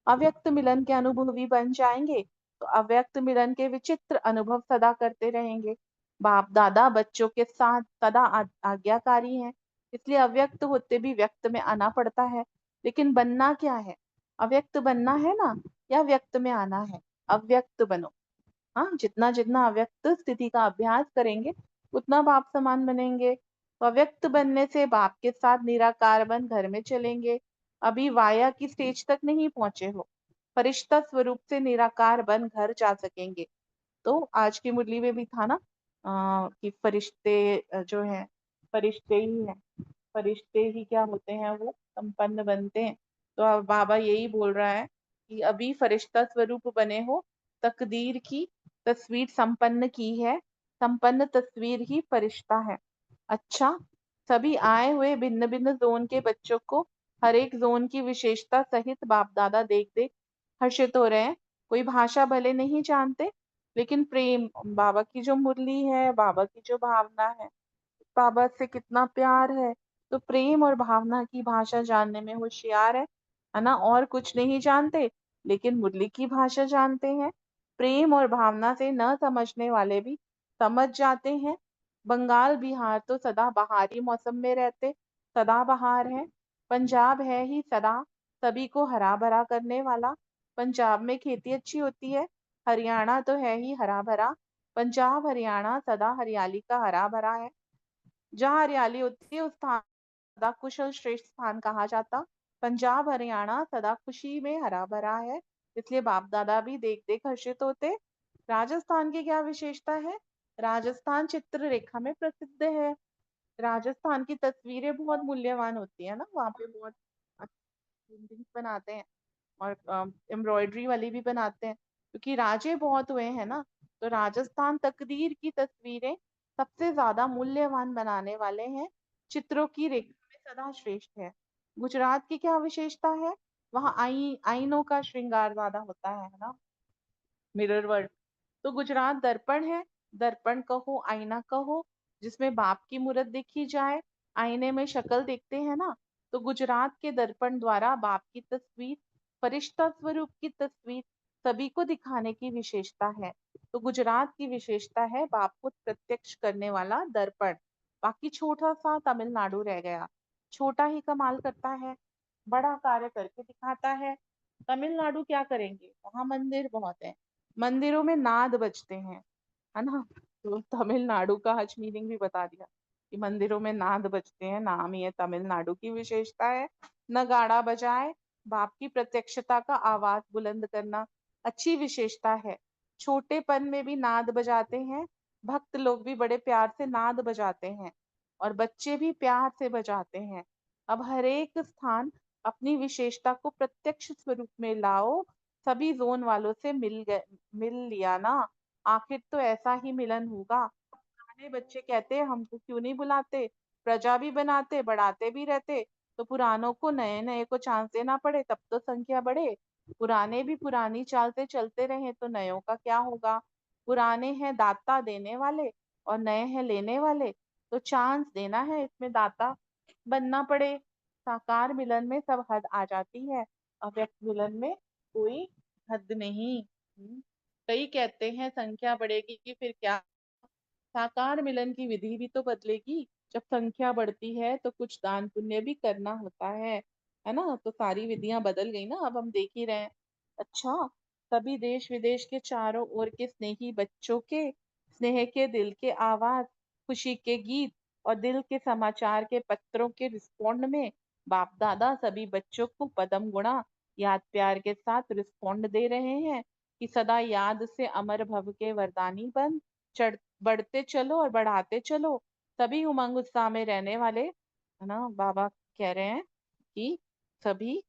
अव्यक्त मिलन के अनुभवी बन जाएंगे तो अव्यक्त मिलन के विचित्र अनुभव सदा करते रहेंगे। बाप दादा बच्चों के साथ सदा आज्ञाकारी हैं, इसलिए अव्यक्त होते भी व्यक्त में आना पड़ता है। लेकिन बनना क्या है? अव्यक्त बनना है ना, या व्यक्त में आना है? अव्यक्त बनो। हाँ, जितना जितना अव्यक्त स्थिति का अभ्यास करेंगे उतना बाप समान बनेंगे। तो अव्यक्त बनने से बाप के साथ निराकार बन घर में चलेंगे। अभी वाया की स्टेज तक नहीं पहुंचे हो, फरिश्ता स्वरूप से निराकार बन घर जा सकेंगे। तो आज की मुरली में भी था ना, कि फरिश्ते जो हैं फरिश्ते ही हैं, फरिश्ते ही क्या होते हैं, वो संपन्न बनते हैं। तो अब बाबा यही बोल रहा है कि अभी फरिश्ता स्वरूप बने हो, तकदीर की तस्वीर संपन्न की है, संपन्न तस्वीर ही फरिश्ता है। अच्छा, सभी आए हुए भिन्न भिन्न जोन के बच्चों को हर एक जोन की विशेषता सहित बाप दादा देख देख हर्षित हो रहे हैं। कोई भाषा भले नहीं जानते, लेकिन प्रेम, बाबा की जो मुरली है, बाबा की जो भावना है, बाबा से कितना प्यार है, तो प्रेम और भावना की भाषा जानने में होशियार है ना। और कुछ नहीं जानते, लेकिन मुरली की भाषा जानते हैं। प्रेम और भावना से न समझने वाले भी समझ जाते हैं। बंगाल बिहार तो सदा बहारी मौसम में रहते, सदा बहार है। पंजाब है ही सदा सभी को हरा भरा करने वाला। पंजाब में खेती अच्छी होती है। हरियाणा तो है ही हरा भरा। पंजाब हरियाणा सदा हरियाली का हरा भरा है। जहाँ हरियाली होती है उस स्थान सदा कुशल श्रेष्ठ स्थान कहा जाता। पंजाब हरियाणा सदा खुशी में हरा भरा है, इसलिए बाप दादा भी देख देख हर्षित होते। राजस्थान की क्या विशेषता है? राजस्थान चित्ररेखा में प्रसिद्ध है। राजस्थान की तस्वीरें बहुत मूल्यवान होती है ना, वहाँ पे बहुत पेंटिंग्स बनाते हैं और एम्ब्रॉयडरी वाली भी बनाते हैं, क्योंकि राजे बहुत हुए हैं ना। तो राजस्थान तकदीर की तस्वीरें सबसे ज्यादा मूल्यवान बनाने वाले हैं, चित्रों की रेखा में सदा श्रेष्ठ है। गुजरात की क्या विशेषता है? वहाँ आईनों का श्रृंगार ज्यादा होता है ना, मिरर वर्क। तो गुजरात दर्पण है, दर्पण कहो आईना कहो, जिसमें बाप की मूरत देखी जाए। आईने में शक्ल देखते हैं ना, तो गुजरात के दर्पण द्वारा बाप की तस्वीर, फरिश्ता स्वरूप की तस्वीर सभी को दिखाने की विशेषता है। तो गुजरात की विशेषता है बाप को प्रत्यक्ष करने वाला दर्पण। बाकी छोटा सा तमिलनाडु रह गया, छोटा ही कमाल करता है, बड़ा कार्य करके दिखाता है। तमिलनाडु क्या करेंगे, वहां मंदिर बहुत है, मंदिरों में नाद बजते हैं, है ना। तो तमिलनाडु का हज मीनिंग भी बता दिया कि मंदिरों में नाद बजते हैं, नाम ही है, तमिलनाडु की विशेषता है। नगाड़ा बजाए, बाप की प्रत्यक्षता का आवाज बुलंद करना अच्छी विशेषता है। छोटेपन में भी नाद बजाते हैं, भक्त लोग भी बड़े प्यार से नाद बजाते हैं और बच्चे भी प्यार से बजाते हैं। अब हर एक स्थान अपनी विशेषता को प्रत्यक्ष स्वरूप में लाओ। सभी जोन वालों से मिल लिया ना, आखिर तो ऐसा ही मिलन होगा। पुराने बच्चे कहते हैं हमको क्यों नहीं बुलाते, प्रजा भी बनाते बढ़ाते भी रहते, तो पुरानों को नए नए को चांस देना पड़े तब तो संख्या बढ़े। पुराने भी पुरानी चाल से चलते रहे तो नयों का क्या होगा। पुराने हैं दाता देने वाले और नए हैं लेने वाले, तो चांस देना है, इसमें दाता बनना पड़े। साकार मिलन में सब हद आ जाती है, अव्यक्त मिलन में कोई हद नहीं। कई कहते हैं संख्या बढ़ेगी कि फिर क्या, साकार मिलन की विधि भी तो बदलेगी। जब संख्या बढ़ती है तो कुछ दान पुण्य भी करना होता है ना। तो सारी विधियां बदल गई ना, अब हम देख ही रहे हैं। अच्छा, सभी देश विदेश के चारों ओर के स्नेही बच्चों के स्नेह के दिल के आवाज, खुशी के गीत और दिल के समाचार के पत्रों के रिस्पॉन्ड में बाप दादा सभी बच्चों को पदम गुणा याद प्यार के साथ रिस्पॉन्ड दे रहे हैं कि सदा याद से अमर भव के वरदानी बन, चढ़ बढ़ते चलो और बढ़ाते चलो। सभी उमंग उत्साह में रहने वाले, है ना, बाबा कह रहे हैं कि सभी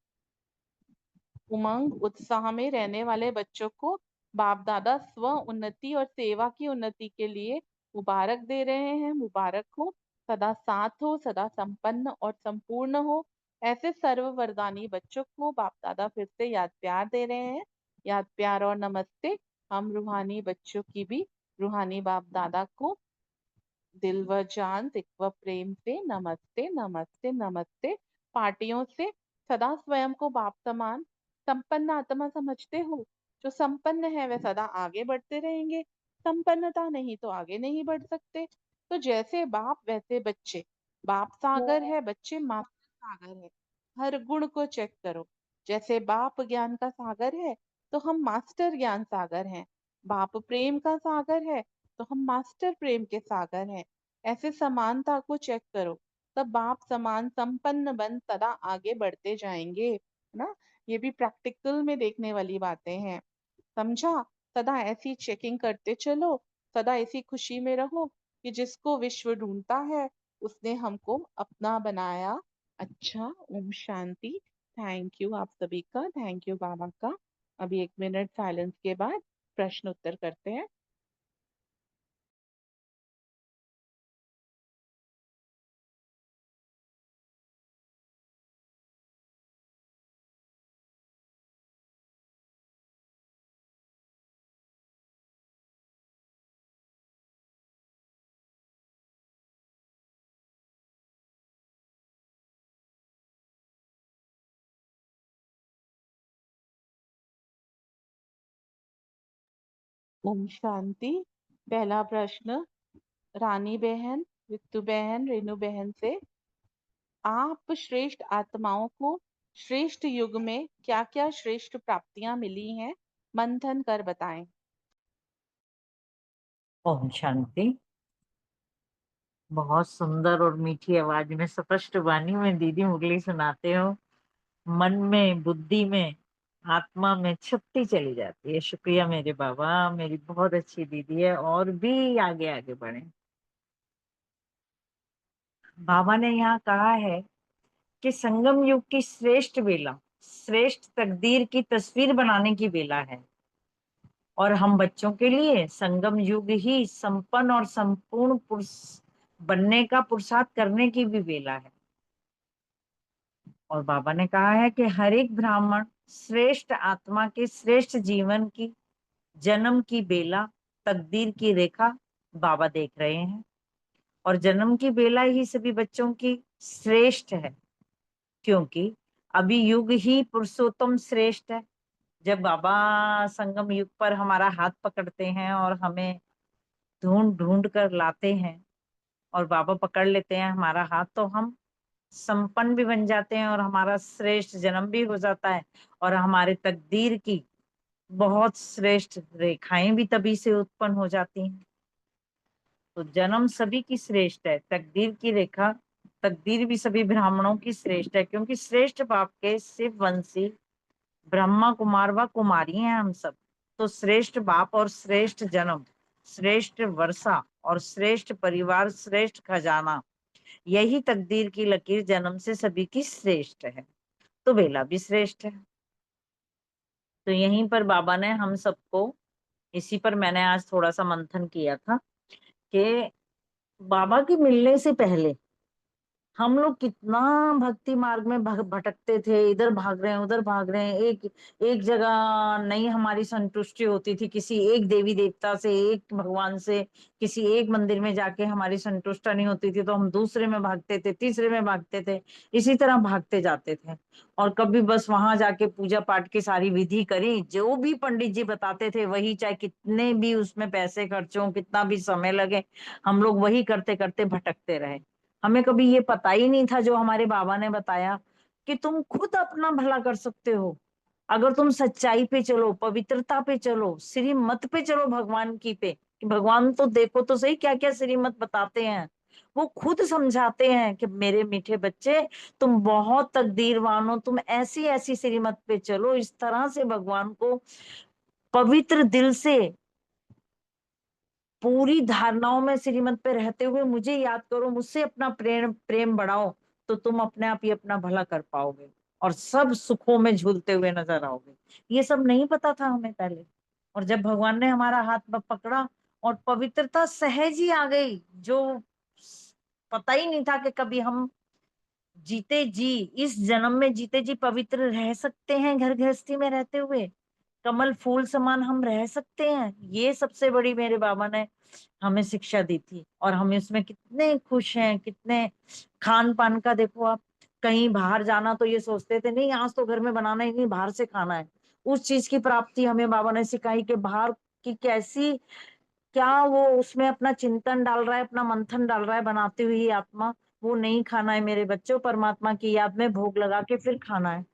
उमंग उत्साह में रहने वाले बच्चों को बाप दादा स्व उन्नति और सेवा की उन्नति के लिए मुबारक दे रहे हैं। मुबारक हो, सदा साथ हो, सदा संपन्न और संपूर्ण हो। ऐसे सर्व वरदानी बच्चों को बाप दादा फिर से याद प्यार दे रहे हैं। याद प्यार और नमस्ते। हम रूहानी बच्चों की भी रूहानी बाप दादा को दिल व जान दिख व प्रेम से नमस्ते नमस्ते नमस्ते। पार्टियों से सदा स्वयं को बाप समान संपन्न आत्मा समझते हो। जो संपन्न है वे सदा आगे बढ़ते रहेंगे, संपन्नता नहीं तो आगे नहीं बढ़ सकते। तो जैसे बाप वैसे बच्चे, बाप सागर है, बच्चे मास्टर सागर है। हर गुण को चेक करो, जैसे बाप ज्ञान का सागर है तो हम मास्टर ज्ञान सागर हैं। बाप प्रेम का सागर है तो हम मास्टर प्रेम के सागर हैं। ऐसे समानता को चेक करो, तब बाप समान संपन्न बन सदा आगे बढ़ते जाएंगे, है ना। ये भी प्रैक्टिकल में देखने वाली बातें हैं, समझा। सदा ऐसी चेकिंग करते चलो, सदा ऐसी खुशी में रहो कि जिसको विश्व ढूंढता है उसने हमको अपना बनाया। अच्छा, ओम शांति। थैंक यू आप सभी का, थैंक यू बाबा का। अभी 1 मिनट साइलेंस के बाद प्रश्न उत्तर करते हैं। ओम शांति। पहला प्रश्न रानी बहन, रितु बहन, रेणु बहन से, आप श्रेष्ठ आत्माओं को श्रेष्ठ युग में क्या क्या श्रेष्ठ प्राप्तियां मिली हैं, मंथन कर बताएं। ओम शांति। बहुत सुंदर और मीठी आवाज में स्पष्ट वाणी में दीदी मुरली सुनाते हो। मन में, बुद्धि में, आत्मा में छुपती चली जाती है। शुक्रिया मेरे बाबा, मेरी बहुत अच्छी दीदी है, और भी आगे आगे बढ़े। बाबा ने यहाँ कहा है कि संगम युग की श्रेष्ठ बेला, श्रेष्ठ तकदीर की तस्वीर बनाने की बेला है, और हम बच्चों के लिए संगम युग ही संपन्न और संपूर्ण पुरुष बनने का पुरुषार्थ करने की भी बेला है। और बाबा ने कहा है कि हर एक ब्राह्मण श्रेष्ठ आत्मा के श्रेष्ठ जीवन की जन्म की बेला, तकदीर की रेखा बाबा देख रहे हैं, और जन्म की बेला ही सभी बच्चों की श्रेष्ठ है, क्योंकि अभी युग ही पुरुषोत्तम श्रेष्ठ है। जब बाबा संगम युग पर हमारा हाथ पकड़ते हैं और हमें ढूंढ ढूंढ कर लाते हैं, और बाबा पकड़ लेते हैं हमारा हाथ, तो हम संपन्न भी बन जाते हैं, और हमारा श्रेष्ठ जन्म भी हो जाता है, और हमारे तकदीर की बहुत श्रेष्ठ रेखाएं भी तभी से उत्पन्न हो जाती हैं। तो जन्म सभी की श्रेष्ठ है, तकदीर की रेखा, तकदीर भी सभी ब्राह्मणों की श्रेष्ठ है, क्योंकि श्रेष्ठ बाप के शिव वंशी ब्रह्मा कुमार व कुमारी हैं हम सब। तो श्रेष्ठ बाप और श्रेष्ठ जन्म, श्रेष्ठ वर्षा और श्रेष्ठ परिवार, श्रेष्ठ खजाना, यही तकदीर की लकीर जन्म से सभी की श्रेष्ठ है। तो बेला भी श्रेष्ठ है। तो यहीं पर बाबा ने हम सबको, इसी पर मैंने आज थोड़ा सा मंथन किया था कि बाबा के मिलने से पहले हम लोग कितना भक्ति मार्ग में भटकते थे, इधर भाग रहे हैं उधर भाग रहे हैं, एक एक जगह नहीं हमारी संतुष्टि होती थी, किसी एक देवी देवता से, एक भगवान से, किसी एक मंदिर में जाके हमारी संतुष्टि नहीं होती थी, तो हम दूसरे में भागते थे, तीसरे में भागते थे, इसी तरह भागते जाते थे। और कभी बस वहां जाके पूजा पाठ की सारी विधि करी, जो भी पंडित जी बताते थे वही, चाहे कितने भी उसमें पैसे खर्च हो, कितना भी समय लगे, हम लोग वही करते करते भटकते रहे। हमें कभी ये पता ही नहीं था जो हमारे बाबा ने बताया कि तुम खुद अपना भला कर सकते हो, अगर तुम सच्चाई पे चलो, पवित्रता पे चलो, श्रीमत पे चलो, भगवान की पे, कि भगवान तो देखो तो सही क्या क्या श्रीमत बताते हैं। वो खुद समझाते हैं कि मेरे मीठे बच्चे, तुम बहुत तकदीरवान हो, तुम ऐसी ऐसी श्रीमत पे चलो, इस तरह से भगवान को पवित्र दिल से पूरी धारणाओं में श्रीमत पे रहते हुए मुझे याद करो, मुझसे अपना प्रेम प्रेम बढ़ाओ, तो तुम अपने आप ही अपना भला कर पाओगे और सब सुखों में झूलते हुए नजर आओगे। ये सब नहीं पता था हमें पहले, और जब भगवान ने हमारा हाथ पकड़ा और पवित्रता सहज ही आ गई, जो पता ही नहीं था कि कभी हम जीते जी, इस जन्म में जीते जी पवित्र रह सकते हैं, घर गृहस्थी में रहते हुए कमल फूल समान हम रह सकते हैं। ये सबसे बड़ी मेरे बाबा ने हमें शिक्षा दी थी, और हम इसमें कितने खुश हैं, कितने। खान पान का देखो आप, कहीं बाहर जाना तो ये सोचते थे नहीं आज तो घर में बनाना ही नहीं, बाहर से खाना है। उस चीज की प्राप्ति हमें बाबा ने सिखाई कि बाहर की कैसी, क्या वो उसमें अपना चिंतन डाल रहा है, अपना मंथन डाल रहा है बनाती हुई आत्मा, वो नहीं खाना है मेरे बच्चों, परमात्मा की याद में भोग लगा के फिर खाना है।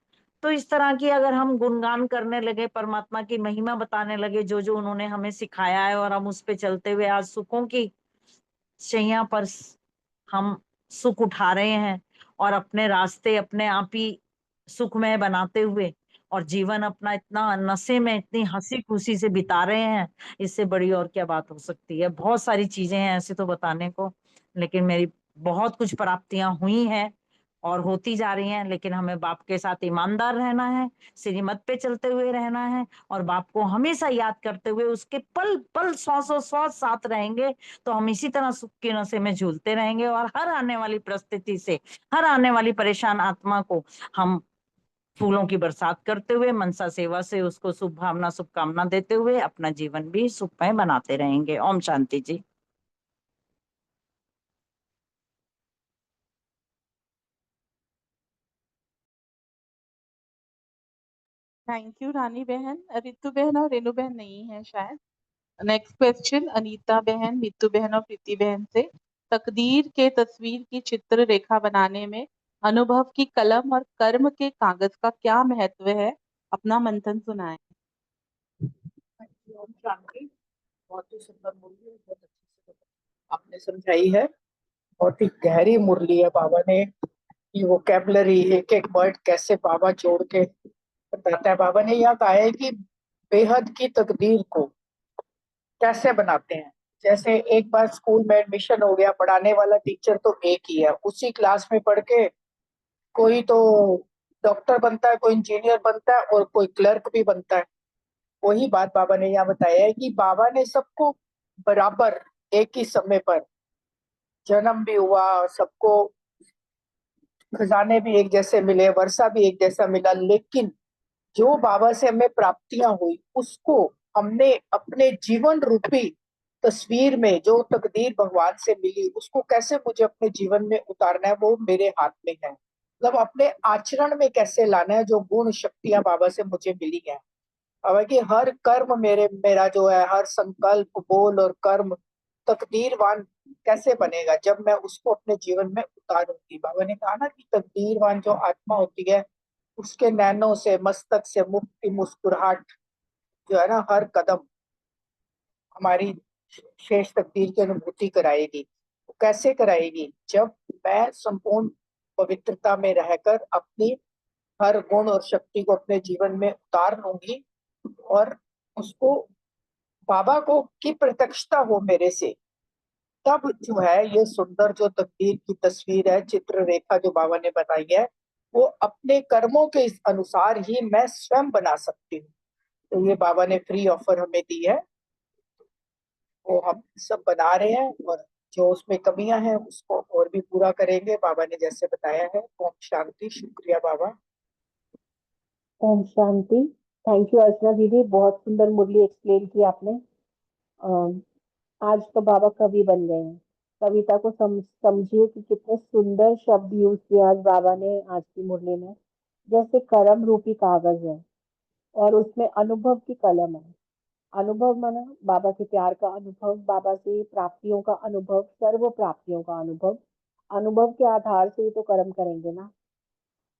तो इस तरह की अगर हम गुणगान करने लगे, परमात्मा की महिमा बताने लगे, जो जो उन्होंने हमें सिखाया है, और हम उस पे चलते हुए आज सुखों की शैया पर हम सुख उठा रहे हैं, और अपने रास्ते अपने आप ही सुखमय बनाते हुए, और जीवन अपना इतना नशे में इतनी हंसी खुशी से बिता रहे हैं, इससे बड़ी और क्या बात हो सकती है। बहुत सारी चीजें हैं ऐसे तो बताने को, लेकिन मेरी बहुत कुछ प्राप्तियां हुई हैं और होती जा रही हैं, लेकिन हमें बाप के साथ ईमानदार रहना है, श्रीमत पे चलते हुए रहना है, और बाप को हमेशा याद करते हुए उसके पल पल सौ साथ रहेंगे, तो हम इसी तरह सुख के नशे में झूलते रहेंगे, और हर आने वाली परिस्थिति से, हर आने वाली परेशान आत्मा को हम फूलों की बरसात करते हुए, मनसा सेवा से उसको शुभ भावना शुभकामना देते हुए अपना जीवन भी सुखमय बनाते रहेंगे। ओम शांति जी। थैंक यू रानी बहन। रितु बहन और रेणु बहन नहीं है शायद। नेक्स्ट क्वेश्चन अनीता बहन, नीतू बहन और प्रीति बहन से। तकदीर के तस्वीर की चित्र रेखा बनाने में अनुभव की कलम और कर्म के कागज का क्या महत्व है? अपना मंथन सुनाएं। ओम शांति। बहुत ही सुंदर मुरली है, बहुत अच्छे से आपने समझाई है। बहुत ही गहरी मुरली है। बाबा ने की वोकेबलरी, एक एक वर्ड कैसे बाबा जोड़ के बताता है। बाबा ने यहाँ कहा है कि बेहद की तकदीर को कैसे बनाते हैं। जैसे एक बार स्कूल में एडमिशन हो गया, पढ़ाने वाला टीचर तो एक ही है, उसी क्लास में पढ़ के कोई तो डॉक्टर बनता है, कोई इंजीनियर बनता है और कोई क्लर्क भी बनता है। वही बात बाबा ने यहाँ बताया है कि बाबा ने सबको बराबर एक ही समय पर जन्म भी हुआ, सबको खजाने भी एक जैसे मिले, वर्षा भी एक जैसा मिला, लेकिन जो बाबा से हमें प्राप्तियां हुई उसको हमने अपने जीवन रूपी तस्वीर में, जो तकदीर भगवान से मिली, उसको कैसे मुझे अपने जीवन में उतारना है वो मेरे हाथ में है। मतलब अपने आचरण में कैसे लाना है जो गुण शक्तियां बाबा से मुझे मिली है। हालांकि हर कर्म मेरा जो है, हर संकल्प बोल और कर्म तकदीरवान कैसे बनेगा जब मैं उसको अपने जीवन में उतारूंगी। बाबा ने कहा ना कि तकदीरवान जो आत्मा होती है उसके नैनों से, मस्तक से मुक्त की मुस्कुराहट जो है ना, हर कदम हमारी शेष तकदीर की अनुभूति कराएगी। वो कैसे कराएगी? जब मैं संपूर्ण पवित्रता में रहकर अपनी हर गुण और शक्ति को अपने जीवन में उतार लूंगी और उसको बाबा को की प्रत्यक्षता हो मेरे से, तब जो है ये सुंदर जो तकदीर की तस्वीर है, चित्र रेखा जो बाबा ने बताई है, वो अपने कर्मों के अनुसार ही मैं स्वयं बना सकती हूँ। तो ये बाबा ने फ्री ऑफर हमें दी है, वो हम सब बना रहे हैं और जो उसमें कमियां हैं उसको और भी पूरा करेंगे बाबा ने जैसे बताया है। ओम शांति। शुक्रिया बाबा। ओम शांति। थैंक यू अर्चना दीदी, बहुत सुंदर मुरली एक्सप्लेन की आपने। आज तो बाबा कवि बन गए हैं। कविता को समझिए कि कितने सुंदर शब्द यूज किए आज बाबा ने आज की मुरली में। जैसे कर्म रूपी कागज है और उसमें अनुभव की कलम है। अनुभव माना बाबा के प्यार का अनुभव, बाबा से प्राप्तियों का अनुभव, सर्व प्राप्तियों का अनुभव। अनुभव के आधार से ही तो कर्म करेंगे ना।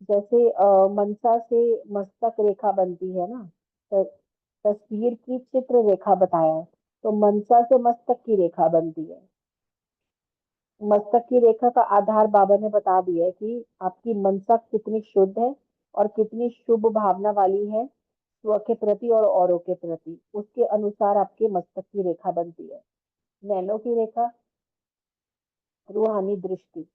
जैसे मनसा से मस्तक रेखा बनती है ना, तो तस्वीर की चित्र रेखा बताया है, तो मनसा से मस्तक की रेखा बनती है। मस्तक की रेखा का आधार बाबा ने बता दिया है कि आपकी मनसा कितनी शुद्ध है और कितनी शुभ भावना वाली है स्व के प्रति और औरों के प्रति, उसके अनुसार आपके मस्तक की रेखा बनती है। नैनो की रेखा रूहानी दृष्टि,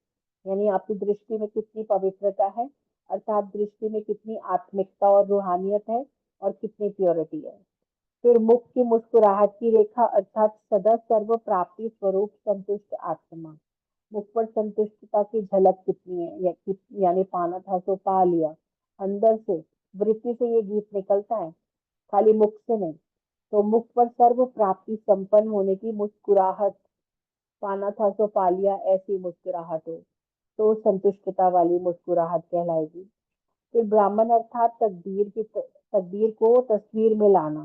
यानी आपकी दृष्टि में कितनी पवित्रता है, अर्थात दृष्टि में कितनी आत्मिकता और रूहानियत है और कितनी प्योरिटी है। फिर मुख की मुस्कुराहट की रेखा, अर्थात सदा सर्व प्राप्ति स्वरूप संतुष्ट आत्मा। मुख पर संतुष्टता की झलक कितनी है, यानी पाना था सो पा लिया। अंदर से वृत्ति से ये गीत निकलता है, खाली मुख से नहीं। तो मुख पर सर्व प्राप्ति संपन्न होने की मुस्कुराहट, पाना था सो पा लिया, ऐसी मुस्कुराहट हो तो संतुष्टता वाली मुस्कुराहट कहलाएगी। फिर ब्राह्मण अर्थात तकदीर को तस्वीर में लाना,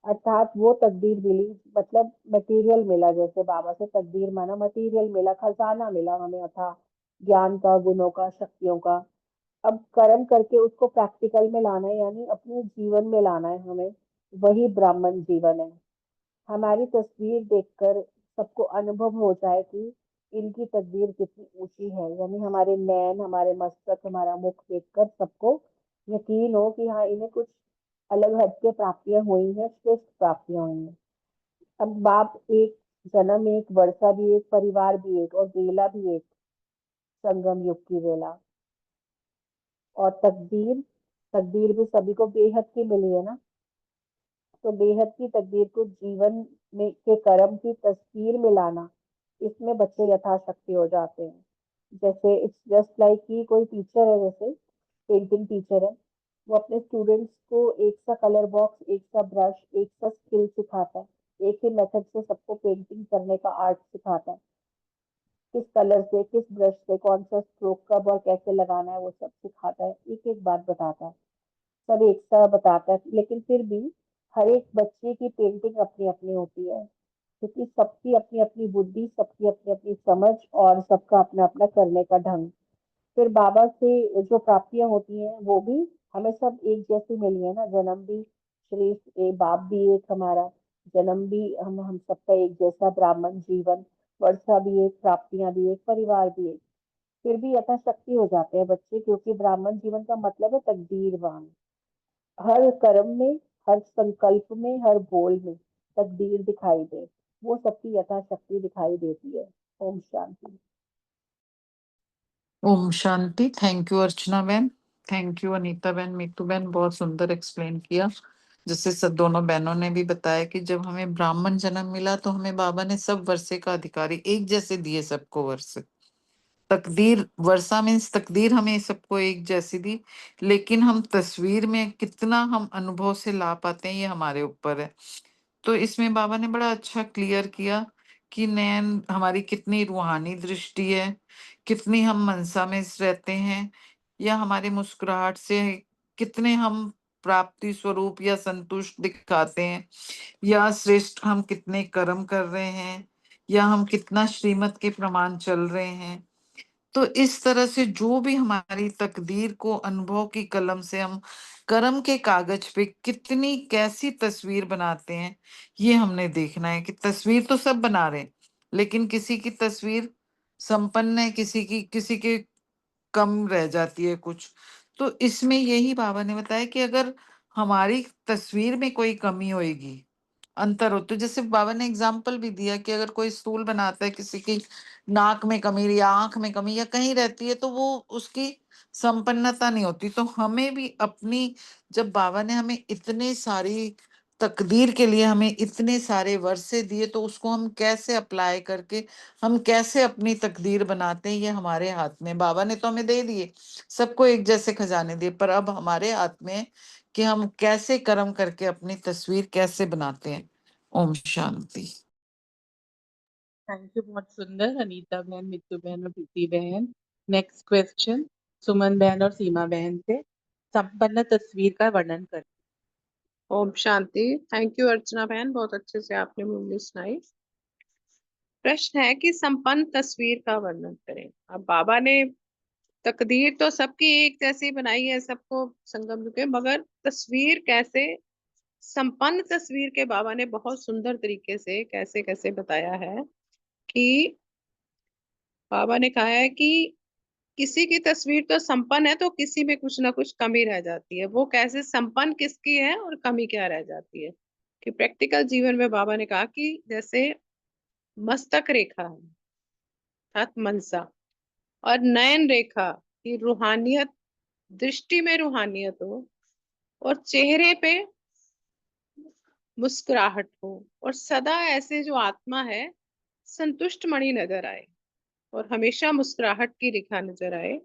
अर्थात वो तकदीर मिली, मतलब मटेरियल मिला। जैसे बाबा से तकदीर माना मटेरियल मिला, खजाना मिला हमें, अथा ज्ञान का, गुणों का, शक्तियों का। अब कर्म करके उसको प्रैक्टिकल में लाना है, यानी अपने जीवन में लाना है हमें, वही ब्राह्मण जीवन है। हमारी तस्वीर देखकर सबको अनुभव हो जाए कि इनकी तकदीर कितनी ऊंची है, यानी हमारे नैन, हमारे मस्तक, हमारा मुख देखकर सबको यकीन हो कि हाँ, इन्हें कुछ अलग हटके प्राप्तियां हुई हैं, श्रेष्ठ प्राप्तियां हुई हैं। अब बाप एक, जन्म एक, वर्षा भी एक, परिवार भी एक और वेला भी एक, संगम युग की वेला। और तकदीर, तकदीर भी सभी को बेहद की मिली है ना। तो बेहद की तकदीर को जीवन में के कर्म की तस्वीर में लाना, इसमें बच्चे यथाशक्ति हो जाते हैं। जैसे इट्स जस्ट लाइक कि कोई टीचर है, जैसे पेंटिंग टीचर है, वो अपने स्टूडेंट्स को एक सा कलर बॉक्स, एक सा ब्रश, एक सा स्किल सिखाता है। एक ही मेथड से सबको पेंटिंग करने का आर्ट सिखाता है। किस कलर से, किस ब्रश से, कौन सा स्ट्रोक कब और कैसे लगाना है, वो सब सिखाता है, एक एक बात बताता है, सब एक सा बताता है। लेकिन फिर भी हर एक बच्चे की पेंटिंग अपनी अपनी होती है, क्योंकि सबकी अपनी अपनी बुद्धि, सबकी अपनी अपनी समझ और सबका अपना अपना करने का ढंग। फिर बाबा से जो प्राप्तियां होती हैं वो भी हमें सब एक जैसी मिली है ना। जन्म भी श्रेष्ठ, एक बाप भी एक, हमारा जन्म भी हम सबका एक जैसा, ब्राह्मण जीवन, वर्षा भी एक, प्राप्तियां भी एक, परिवार भी एक। फिर भी यथाशक्ति हो जाते हैं बच्चे, क्योंकि ब्राह्मण जीवन का मतलब है तकदीरवान। हर कर्म में, हर संकल्प में, हर बोल में तकदीर दिखाई दे, वो सबकी यथाशक्ति दिखाई देती है। ओम शांति। ओम शांति। थैंक यू अर्चना बहन, थैंक यू अनीता बहन, मीतू बहन, बहुत सुंदर एक्सप्लेन किया। जैसे सब दोनों बहनों ने भी बताया कि जब हमें ब्राह्मण जन्म मिला तो हमें बाबा ने सब वर्षे का अधिकारी एक जैसे दिए, सबको वर्षे। तकदीर वर्षा मीन्स तकदीर हमें सबको एक जैसी दी, लेकिन हम तस्वीर में कितना हम अनुभव से ला पाते हैं ये हमारे ऊपर है। तो इसमें बाबा ने बड़ा अच्छा क्लियर किया कि नैन हमारी कितनी रूहानी दृष्टि है, कितनी हम मनसा में रहते हैं, या हमारे मुस्कुराहट से कितने हम प्राप्ति स्वरूप या संतुष्ट दिखाते हैं, या श्रेष्ठ हम कितने कर्म कर रहे हैं, या हम कितना श्रीमत के प्रमाण चल रहे हैं। तो इस तरह से जो भी हमारी तकदीर को अनुभव की कलम से हम कर्म के कागज पे कितनी कैसी तस्वीर बनाते हैं, ये हमने देखना है। कि तस्वीर तो सब बना रहे हैं, लेकिन किसी की तस्वीर संपन्न है, किसी की कम रह जाती है कुछ। तो इसमें यही बाबा ने बताया कि अगर हमारी तस्वीर में कोई कमी होएगी, अंतर हो, तो जैसे बाबा ने एग्जाम्पल भी दिया कि अगर कोई स्टूल बनाता है, किसी की नाक में कमी या आंख में कमी या कहीं रहती है, तो वो उसकी संपन्नता नहीं होती। तो हमें भी अपनी, जब बाबा ने हमें इतने सारी तकदीर के लिए हमें इतने सारे वर्षे दिए, तो उसको हम कैसे अप्लाई करके हम कैसे अपनी तकदीर बनाते हैं, ये हमारे हाथ में। बाबा ने तो हमें दे दिए, सबको एक जैसे खजाने दिए, पर अब हमारे हाथ में है कि हम कैसे कर्म करके अपनी तस्वीर कैसे बनाते हैं। ओम शांति। थैंक यू, बहुत सुंदर अनीता बहन, मित्तू बहन और प्रीति बहन। नेक्स्ट क्वेश्चन सुमन बहन और सीमा बहन से, संपन्न तस्वीर का वर्णन कर। ओम शांति। थैंक यू अर्चना बहन, बहुत अच्छे से आपने मुरली सुनाई। प्रश्न है कि संपन्न तस्वीर का वर्णन करें। अब बाबा ने तकदीर तो सबकी एक जैसी बनाई है, सबको संगम के, मगर तस्वीर कैसे, संपन्न तस्वीर के बाबा ने बहुत सुंदर तरीके से कैसे कैसे बताया है। कि बाबा ने कहा है कि किसी की तस्वीर तो संपन्न है, तो किसी में कुछ ना कुछ कमी रह जाती है। वो कैसे, संपन्न किसकी है और कमी क्या रह जाती है। कि प्रैक्टिकल जीवन में बाबा ने कहा कि जैसे मस्तक रेखा है अर्थात मनसा, और नयन रेखा की रूहानियत, दृष्टि में रूहानियत हो, और चेहरे पे मुस्कुराहट हो, और सदा ऐसे जो आत्मा है संतुष्ट मणि नजर आए, और हमेशा मुस्कुराहट की रेखा नजर आए,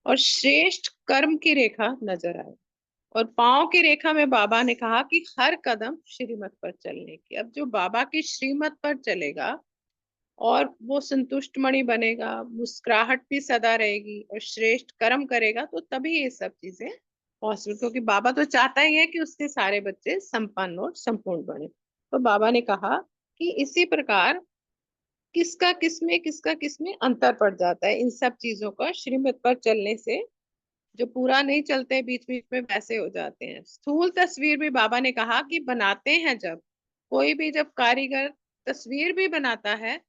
और श्रेष्ठ कर्म की रेखा नजर आए। और पांव की रेखा में बाबा ने कहा कि हर कदम श्रीमत पर चलने की। अब जो बाबा की श्रीमत पर चलेगा और वो संतुष्ट मणि बनेगा, मुस्कुराहट भी सदा रहेगी, और श्रेष्ठ कर्म करेगा, तो तभी ये सब चीजें पॉसिबल। क्योंकि बाबा तो चाहता ही है कि उसके सारे बच्चे संपन्न और संपूर्ण बने। तो बाबा ने कहा कि इसी प्रकार किसका किसमें अंतर पड़ जाता है इन सब चीजों का श्रीमत पर चलने से। जो पूरा नहीं चलते, बीच बीच में वैसे हो जाते हैं। स्थूल तस्वीर भी बाबा ने कहा कि बनाते हैं जब कोई भी, जब कारीगर तस्वीर भी बनाता है,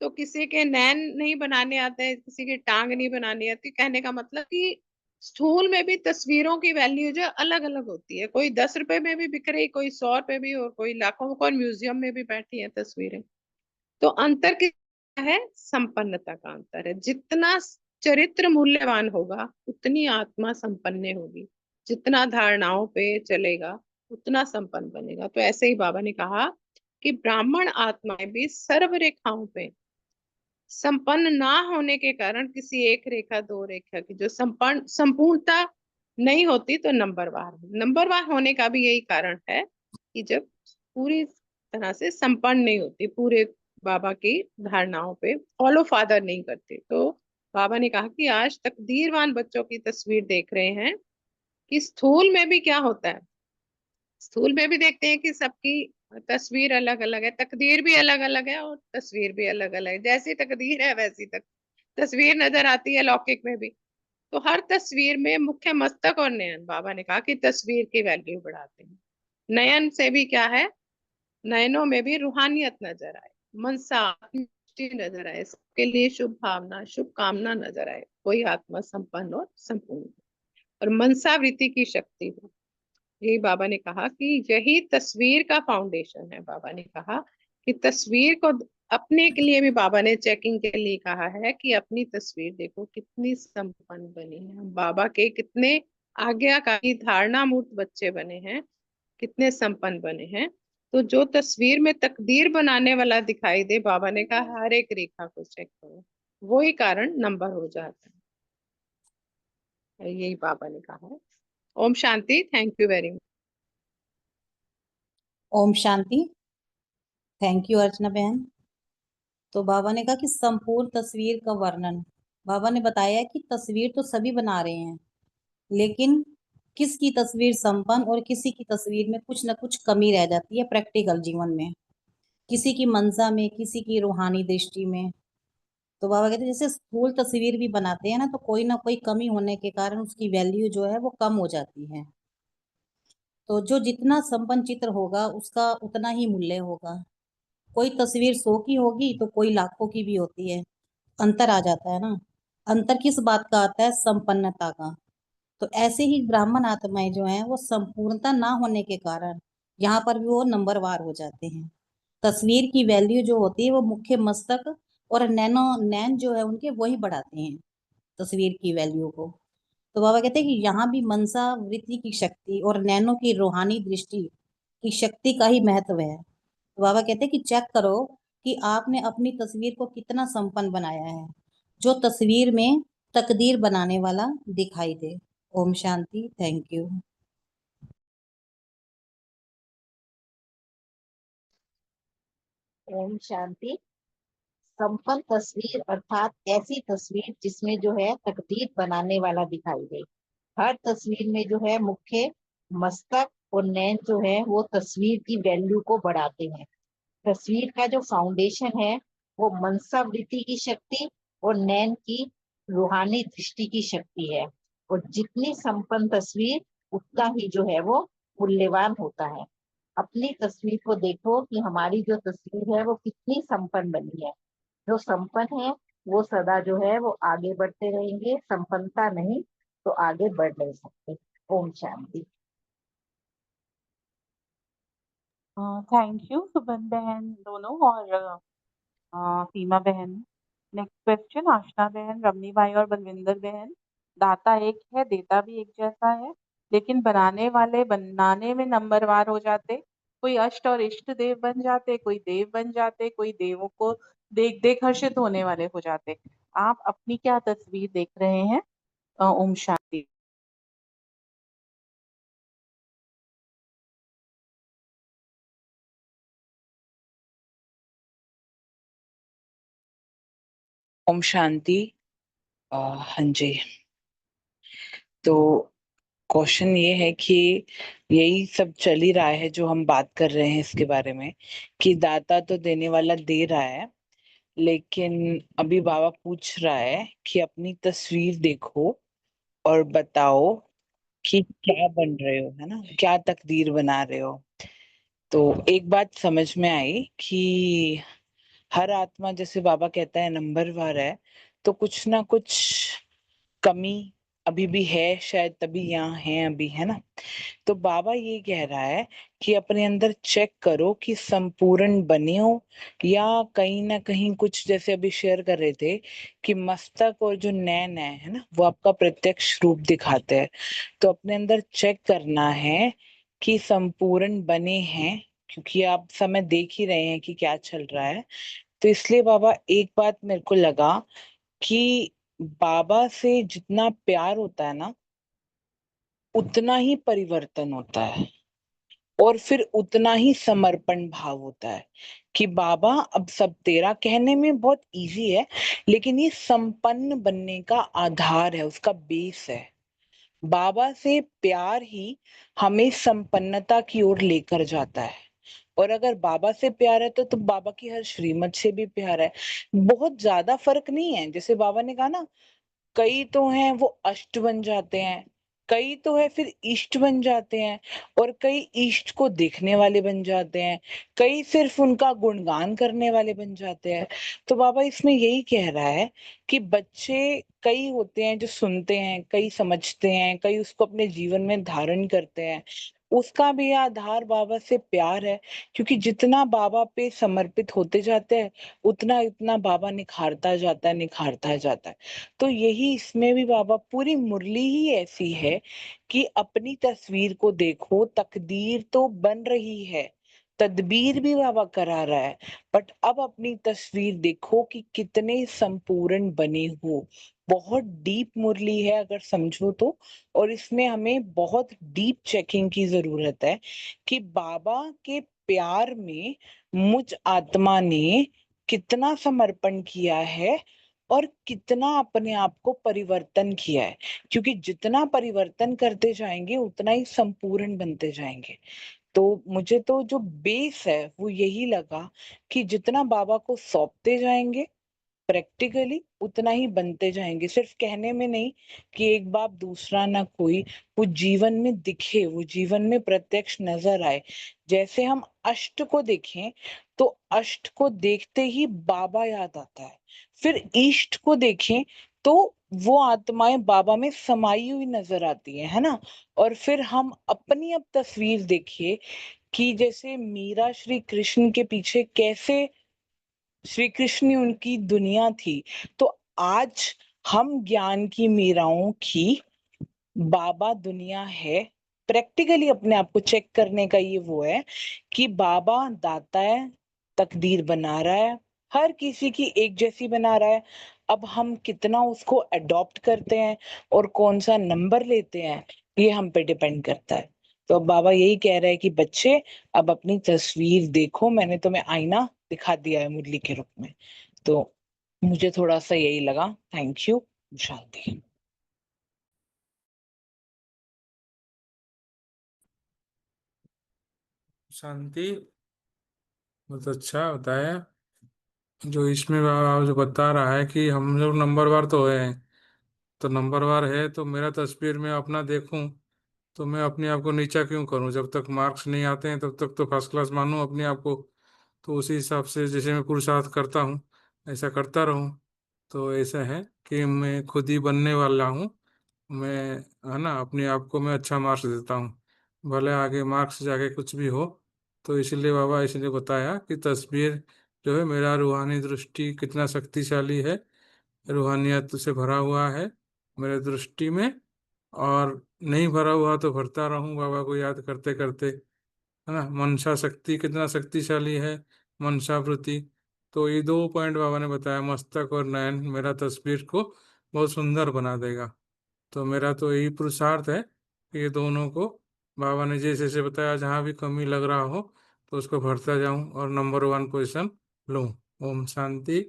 तो किसी के नैन नहीं बनाने आते हैं, किसी की टांग नहीं बनानी आती। कहने का मतलब कि स्थूल में भी तस्वीरों की वैल्यू जो अलग अलग होती है। कोई 10 रुपए में भी बिक रही, कोई 100 रुपए भी, और कोई लाखों को, और म्यूजियम में भी बैठी है तस्वीरें। तो अंतर क्या है, संपन्नता का अंतर है। जितना चरित्र मूल्यवान होगा उतनी आत्मा संपन्न होगी, जितना धारणाओं पे चलेगा उतना संपन्न बनेगा। तो ऐसे ही बाबा ने कहा कि ब्राह्मण आत्माएं भी सर्व रेखाओं पे संपन्न ना होने के कारण, किसी एक रेखा दो रेखा की जो संपन्न संपूर्णता नहीं होती, तो नंबरवार होने का भी यही कारण है कि जब पूरी तरह से संपन्न नहीं होती, पूरे बाबा की धारणाओं पे फॉलो फादर नहीं करते। तो बाबा ने कहा कि आज तकदीरवान बच्चों की तस्वीर देख रहे हैं कि स्थूल में भी क्या होता है, स्थूल में भी देखते हैं कि सबकी तस्वीर अलग अलग है, तकदीर भी अलग अलग है और तस्वीर भी अलग अलग है। जैसी तकदीर है वैसी तस्वीर नजर आती है लौकिक में भी। तो हर तस्वीर में मुख्य मस्तक और नयन, बाबा ने कहा कि तस्वीर की वैल्यू बढ़ाते हैं। नयन से भी क्या है, नयनों में भी रूहानियत नजर आए, मनसा दृष्टि नजर आए, सबके लिए शुभ भावना शुभ कामना नजर आए, कोई आत्मा संपन्न और संपूर्ण और मनसावृत्ति की शक्ति हो। यही बाबा ने कहा कि यही तस्वीर का फाउंडेशन है। बाबा ने कहा कि तस्वीर को अपने के लिए भी बाबा ने चेकिंग के लिए कहा है कि अपनी तस्वीर देखो कितनी संपन्न बनी है, हम बाबा के कितने आज्ञाकारी धारणा मूर्त बच्चे बने हैं, कितने संपन्न बने हैं। तो जो तस्वीर में तकदीर बनाने वाला दिखाई दे, बाबा ने कहा हर एक रेखा को चेक करो, वही कारण नंबर हो जाता है। यही बाबा ने कहा है। Om Shanti. Thank you very much. Om Shanti. Thank you Archana बहन। तो बाबा ने कहा कि संपूर्ण तस्वीर का वर्णन, बाबा ने बताया कि तस्वीर तो सभी बना रहे हैं, लेकिन किसकी तस्वीर संपन्न और किसी की तस्वीर में कुछ न कुछ कमी रह जाती है प्रैक्टिकल जीवन में, किसी की मनसा में, किसी की रूहानी दृष्टि में। तो बाबा कहते हैं जैसे स्थूल तस्वीर भी बनाते हैं ना, तो कोई ना कोई कमी होने के कारण उसकी वैल्यू जो है वो कम हो जाती है। तो जो जितना संपन्न चित्र होगा उसका उतना ही मूल्य होगा। कोई तस्वीर 100 की होगी तो कोई लाखों की भी होती है, अंतर आ जाता है ना। अंतर किस बात का आता है? संपन्नता का। तो ऐसे ही ब्राह्मण आत्माएं जो हैं वो संपूर्णता ना होने के कारण यहाँ पर भी वो नंबरवार हो जाते हैं। तस्वीर की वैल्यू जो होती है वो मुख्य मस्तक और नैन जो है उनके वही बढ़ाते हैं तस्वीर की वैल्यू को। तो बाबा कहते हैं कि यहाँ भी मनसा वृत्ति की शक्ति और नैनो की रूहानी दृष्टि की शक्ति का ही महत्व है। तो बाबा कहते हैं कि चेक करो कि आपने अपनी तस्वीर को कितना संपन्न बनाया है, जो तस्वीर में तकदीर बनाने वाला दिखाई दे। ओम शांति। Thank you. ओम शांति। संपन्न तस्वीर अर्थात ऐसी तस्वीर जिसमें जो है तकदीर बनाने वाला दिखाई दे। हर तस्वीर में जो है मुख्य मस्तक और नैन जो है वो तस्वीर की वैल्यू को बढ़ाते हैं। तस्वीर का जो फाउंडेशन है वो मनसा वृत्ति की शक्ति और नैन की रूहानी दृष्टि की शक्ति है। और जितनी संपन्न तस्वीर उतना ही जो है वो मूल्यवान होता है। अपनी तस्वीर को देखो कि हमारी जो तस्वीर है वो कितनी संपन्न बनी है। जो संपन्न है वो सदा जो है वो आगे बढ़ते रहेंगे, संपन्नता नहीं तो आगे बढ़ नहीं सकते। ओम शांति। थैंक यू सुबन बहन दोनों और सीमा बहन। नेक्स्ट क्वेश्चन आशना बहन, रमनी भाई और बलविंदर बहन। दाता एक है, देता भी एक जैसा है, लेकिन बनाने वाले बनाने में नंबरवार हो जाते। कोई अष्ट और इष्ट देव बन जाते, कोई देव बन जाते, कोई देवों को देख देख हर्षित होने वाले हो जाते। आप अपनी क्या तस्वीर देख रहे हैं? ओम शांति। ओम शांति। हाँ जी। तो क्वेश्चन ये है कि यही सब चल ही रहा है जो हम बात कर रहे हैं इसके बारे में, कि दाता तो देने वाला दे रहा है, लेकिन अभी बाबा पूछ रहा है कि अपनी तस्वीर देखो और बताओ कि क्या बन रहे हो, है ना, क्या तकदीर बना रहे हो। तो एक बात समझ में आई कि हर आत्मा, जैसे बाबा कहता है, नंबरवार है, तो कुछ ना कुछ कमी अभी भी है, शायद तभी यहाँ है अभी, है ना। तो बाबा ये कह रहा है कि अपने अंदर चेक करो कि संपूर्ण बने हो या कहीं ना कहीं कुछ, जैसे अभी शेयर कर रहे थे कि मस्तक और जो नैन है ना, वो आपका प्रत्यक्ष रूप दिखाते हैं। तो अपने अंदर चेक करना है कि संपूर्ण बने हैं, क्योंकि आप समय देख ही रहे हैं कि क्या चल रहा है। तो इसलिए बाबा, एक बात मेरे को लगा कि बाबा से जितना प्यार होता है ना, उतना ही परिवर्तन होता है और फिर उतना ही समर्पण भाव होता है कि बाबा अब सब तेरा, कहने में बहुत इजी है, लेकिन ये संपन्न बनने का आधार है, उसका बेस है। बाबा से प्यार ही हमें संपन्नता की ओर लेकर जाता है। और अगर बाबा से प्यार है तो बाबा की हर श्रीमत से भी प्यार है। बहुत ज्यादा फर्क नहीं है। जैसे बाबा ने कहा ना, कई तो हैं वो अष्ट बन जाते हैं, कई तो है फिर इष्ट बन जाते हैं, और कई इष्ट को देखने वाले बन जाते हैं, कई सिर्फ उनका गुणगान करने वाले बन जाते हैं। तो बाबा इसमें यही कह रहा है कि बच्चे कई होते हैं जो सुनते हैं, कई समझते हैं, कई उसको अपने जीवन में धारण करते हैं। उसका भी आधार बाबा से प्यार है, क्योंकि जितना बाबा पे समर्पित होते जाते हैं उतना इतना बाबा निखारता जाता है, निखारता जाता है। तो यही इसमें भी बाबा, पूरी मुरली ही ऐसी है कि अपनी तस्वीर को देखो, तकदीर तो बन रही है, तदबीर भी बाबा करा रहा है, बट अब अपनी तस्वीर देखो कि कितने संपूर्ण बने हो। बहुत डीप मुरली है अगर समझो तो। और इसमें हमें बहुत डीप चेकिंग की जरूरत है कि बाबा के प्यार में मुझ आत्मा ने कितना समर्पण किया है और कितना अपने आप को परिवर्तन किया है। क्योंकि जितना परिवर्तन करते जाएंगे उतना ही संपूर्ण बनते जाएंगे। तो मुझे तो जो बेस है वो यही लगा कि जितना बाबा को सौंपते जाएंगे प्रैक्टिकली उतना ही बनते जाएंगे। सिर्फ कहने में नहीं कि एक बाप दूसरा ना कोई, वो जीवन में दिखे, वो जीवन में प्रत्यक्ष नजर आए। जैसे हम अष्ट को देखें तो अष्ट को देखते ही बाबा याद आता है, फिर इष्ट को देखें तो वो आत्माएं बाबा में समाई हुई नजर आती है ना। और फिर हम अपनी अब तस्वीर देखिए कि जैसे मीरा श्री कृष्ण के पीछे कैसे, श्री कृष्ण ही उनकी दुनिया थी। तो आज हम ज्ञान की मीराओं की बाबा दुनिया है। प्रैक्टिकली अपने आप को चेक करने का ये वो है कि बाबा दाता है, तकदीर बना रहा है, हर किसी की एक जैसी बना रहा है। अब हम कितना उसको अडॉप्ट करते हैं और कौन सा नंबर लेते हैं ये हम पे डिपेंड करता है। तो अब बाबा यही कह रहा है कि बच्चे अब अपनी तस्वीर देखो, मैंने तुम्हें आईना दिखा दिया है मुरली के रूप में। तो मुझे थोड़ा सा यही लगा। Thank you. शांति। शांति। बहुत अच्छा बताया। जो इसमें बाबा जो बता रहा है कि हम लोग नंबरवार तो है, तो नंबरवार है तो मेरा तस्वीर में अपना देखूं तो मैं अपने आप को नीचा क्यों करूं? जब तक मार्क्स नहीं आते हैं तब तक तो फर्स्ट क्लास मानूं अपने आप को। तो उसी हिसाब से जैसे मैं पुरुषार्थ करता हूं ऐसा करता रहूं। तो ऐसा है कि मैं खुद ही बनने वाला हूं। मैं, है ना, अपने आप को मैं अच्छा मार्क्स देता हूँ, भले आगे मार्क्स जाके कुछ भी हो। तो इसलिए बाबा इसलिए बताया कि तस्वीर जो है, मेरा रूहानी दृष्टि कितना शक्तिशाली है, रूहानियत से भरा हुआ है मेरे दृष्टि में। और नहीं भरा हुआ तो भरता रहूं बाबा को याद करते करते, है ना। मनसा शक्ति कितना शक्तिशाली है, मनसा वृत्ति। तो ये दो पॉइंट बाबा ने बताया, मस्तक और नयन मेरा तस्वीर को बहुत सुंदर बना देगा। तो मेरा तो यही पुरुषार्थ है कि ये दोनों को बाबा ने जैसे जैसे बताया, जहाँ भी कमी लग रहा हो तो उसको भरता जाऊं और नंबर 1 पोजीशन लूं। ओम शांति।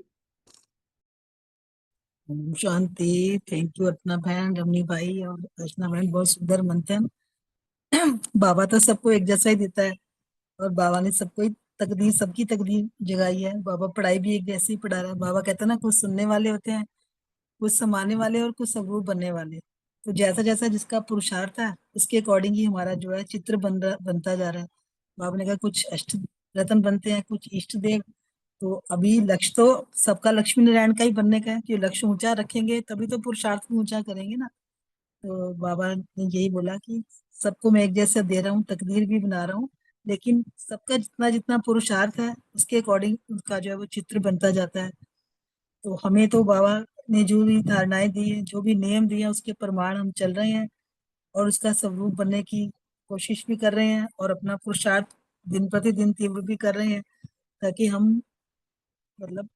ओम शांति। थैंक यू अर्चना बहन, रमनी भाई और अर्चना बहन, बहुत सुंदर मंथन। बाबा तो सबको एक जैसा ही देता है और बाबा ने सबको ही तकदीर, सबकी तकदीर जगाई है। बाबा पढ़ाई भी एक जैसी ही पढ़ा रहा है। बाबा कहते हैं ना, कुछ सुनने वाले होते हैं, कुछ समाने वाले और कुछ स्वरूप बनने वाले। तो जैसा जैसा जिसका पुरुषार्थ है उसके अकॉर्डिंग ही हमारा जो है चित्र बनता जा रहा है। बाबा ने कहा कुछ अष्ट रत्न बनते हैं, कुछ इष्ट देव। तो अभी लक्ष्य तो सबका लक्ष्मी नारायण का ही बनने का है कि लक्ष्य ऊंचा रखेंगे तभी तो पुरुषार्थ भी ऊंचा करेंगे ना। तो बाबा ने यही बोला कि सबको मैं एक जैसा दे रहा हूँ, तकदीर भी बना रहा हूँ, लेकिन सबका जितना जितना पुरुषार्थ है उसके अकॉर्डिंग उसका जो है वो चित्र बनता जाता है। तो हमें तो बाबा ने जो भी धारणाएं दी है, जो भी नियम दिए हैं, उसके प्रमाण हम चल रहे हैं और उसका स्वरूप बनने की कोशिश भी कर रहे हैं और अपना पुरुषार्थ दिन प्रतिदिन तीव्र भी कर रहे हैं, ताकि हम, मतलब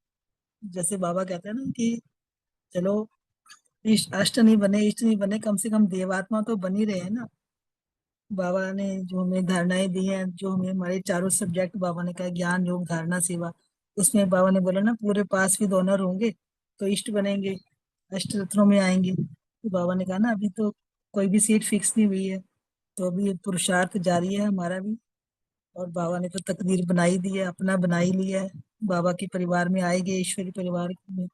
जैसे बाबा कहते हैं ना कि चलो इष्ट अष्ट नहीं बने, इष्ट नहीं बने, कम से कम देवात्मा तो बन ही रहे हैं ना। बाबा ने जो हमें धारणाएं दी हैं, जो हमें हमारे चारों सब्जेक्ट बाबा ने कहा, ज्ञान योग धारणा सेवा, उसमें बाबा ने बोला ना पूरे पास भी ऑनर होंगे तो इष्ट बनेंगे, अष्ट रत्नों में आएंगे। तो बाबा ने कहा ना अभी तो कोई भी सीट फिक्स नहीं हुई है, तो अभी ये पुरुषार्थ जारी है हमारा भी। और बाबा ने तो तकदीर बनाई दी है, अपना बना ही लिया है। बाबा के परिवार में आएंगे, ईश्वरी परिवार में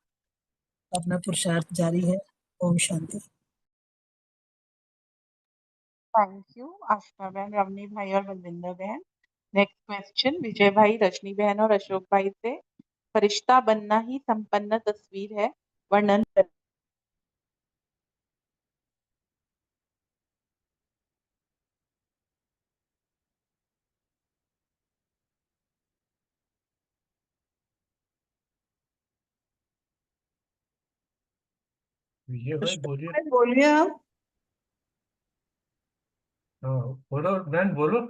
अपना पुरुषार्थ जारी है। ओम शांति। थैंक यू आशना बहन, रवनी भाई और बलविंदर बहन। नेक्स्ट क्वेश्चन विजय भाई, रजनी बहन और अशोक भाई से। फरिश्ता बनना ही संपन्न तस्वीर है, वर्णन करें। विजय भाई बोलिए। बोलिए आप। हाँ बोलो बहन बोलो।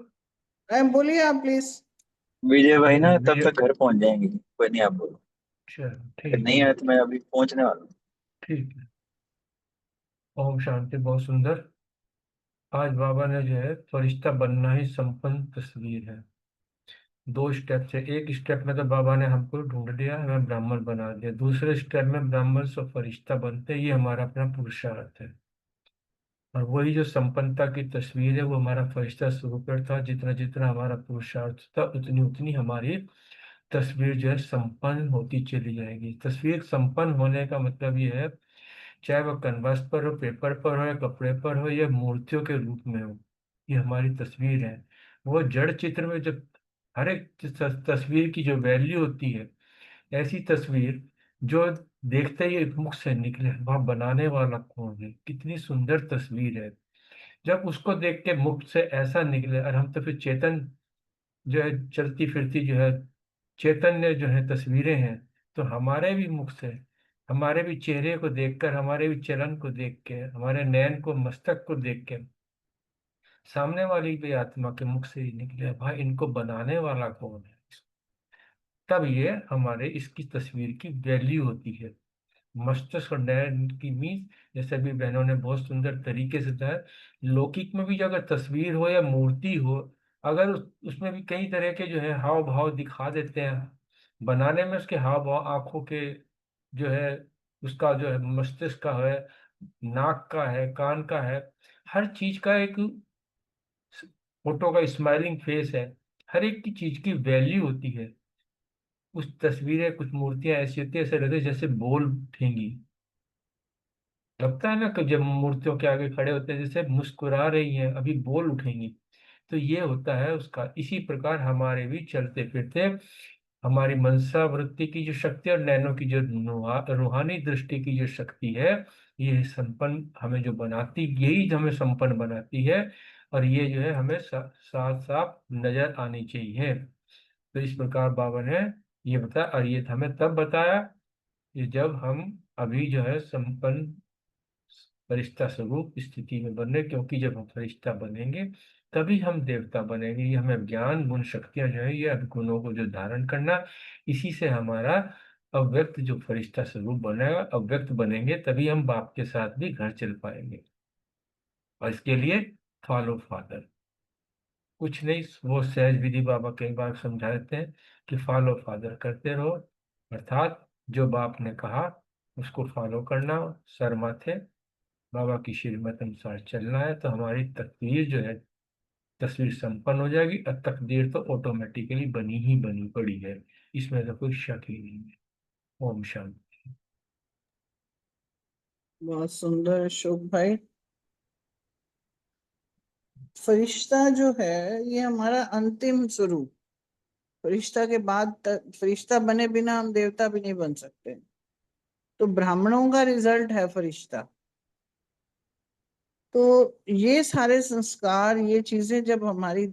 बोलिए आप प्लीज। विजय भाई ना तब विजय, तक घर पहुंच जाएंगे, कोई नहीं, आप बोलो। चलो अगर ठीक नहीं है। आए तो मैं अभी पहुंचने वाला हूँ। ठीक है। ओम शांति। बहुत सुंदर। आज बाबा ने जो है फरिश्ता बनना ही संपन्न तस्वीर है। 2 स्टेप से, एक स्टेप में तो बाबा ने हमको ढूंढ लिया, हमें ब्राह्मण बना दिया। दूसरे स्टेप में ब्राह्मण से फरिश्ता बनते, ये हमारा अपना पुरुषार्थ है। और वही जो संपन्नता की तस्वीर है वो हमारा फरिश्ता स्वरूप था। जितना जितना हमारा पुरुषार्थ था उतनी उतनी हमारी तस्वीर जो है संपन्न होती चली जाएगी। तस्वीर संपन्न होने का मतलब ये है, चाहे वो कैनवास पर हो, पेपर पर हो, या कपड़े पर हो, या मूर्तियों के रूप में हो, ये हमारी तस्वीर है। वो जड़ चित्र में जब हर एक तस्वीर की जो वैल्यू होती है, ऐसी तस्वीर जो देखते ही एक मुख से निकले, वह बनाने वाला कौन है, कितनी सुंदर तस्वीर है। जब उसको देख के मुख से ऐसा निकले, और हम तो फिर चेतन जो है, चलती फिरती जो है चैतन्य जो है तस्वीरें हैं, तो हमारे भी मुख से, हमारे भी चेहरे को देखकर, हमारे भी चलन को देख के, हमारे नयन को, मस्तक को देख के सामने वाली भी आत्मा के मुख से ही निकले, भाई इनको बनाने वाला कौन है। तब ये हमारे इसकी तस्वीर की वैल्यू होती है। मस्तिष्क और नयन की मीन, जैसे भी बहनों ने बहुत सुंदर तरीके से बताया, लौकिक में भी जो अगर तस्वीर हो या मूर्ति हो, अगर उसमें भी कई तरह के जो है हाव भाव दिखा देते हैं। बनाने में उसके हाव भाव, आंखों के जो है, उसका जो है मस्तिष्क का है, नाक का है, कान का है, हर चीज का एक फोटो का स्माइलिंग फेस है। हर एक की चीज की वैल्यू होती है। कुछ तस्वीरें, कुछ मूर्तियां ऐसी होती है, ऐसे लगते हैं जैसे बोल उठेंगी। लगता है ना कि जब मूर्तियों के आगे खड़े होते हैं जैसे मुस्कुरा रही हैं, अभी बोल उठेंगी। तो ये होता है उसका। इसी प्रकार हमारे भी चलते फिरते हमारी मनसा वृत्ति की जो शक्ति और नैनों की जो रूहानी दृष्टि की जो शक्ति है, ये संपन्न हमें जो बनाती, यही हमें संपन्न बनाती है। और ये जो है हमें साफ साफ नजर आनी चाहिए। तो इस प्रकार बाबा ने ये बताया, और ये हमें तब बताया कि जब हम अभी जो है संपन्न फरिश्ता स्वरूप स्थिति में बने। क्योंकि जब हम फरिश्ता बनेंगे तभी हम देवता बनेंगे। ये हमें ज्ञान गुण शक्तियां जो है, ये गुणों को जो धारण करना, इसी से हमारा अव्यक्त जो फरिश्ता स्वरूप बनेगा, अव्यक्त बनेंगे तभी हम बाप के साथ भी घर चल पाएंगे। और इसके लिए फॉलो फादर, कुछ नहीं, वो सहज विधि बाबा कई बार समझा देते हैं कि फॉलो फादर करते रहो। अर्थात जो बाप ने कहा उसको फॉलो करना, सर माथे बाबा की श्रीमत अनुसार चलना है, तो हमारी तकदीर जो है, तस्वीर संपन्न हो जाएगी। और तकदीर तो ऑटोमेटिकली बनी ही बनी पड़ी है, इसमें तो कोई शक ही नहीं है। ओम शांति। बहुत सुंदर अशोक भाई। फरिश्ता जो है ये हमारा अंतिम स्वरूप। फरिश्ता के बाद फरिश्ता बने बिना हम देवता भी नहीं बन सकते। तो ब्राह्मणों का रिजल्ट है फरिश्ता। तो ये सारे संस्कार, ये चीजें जब हमारी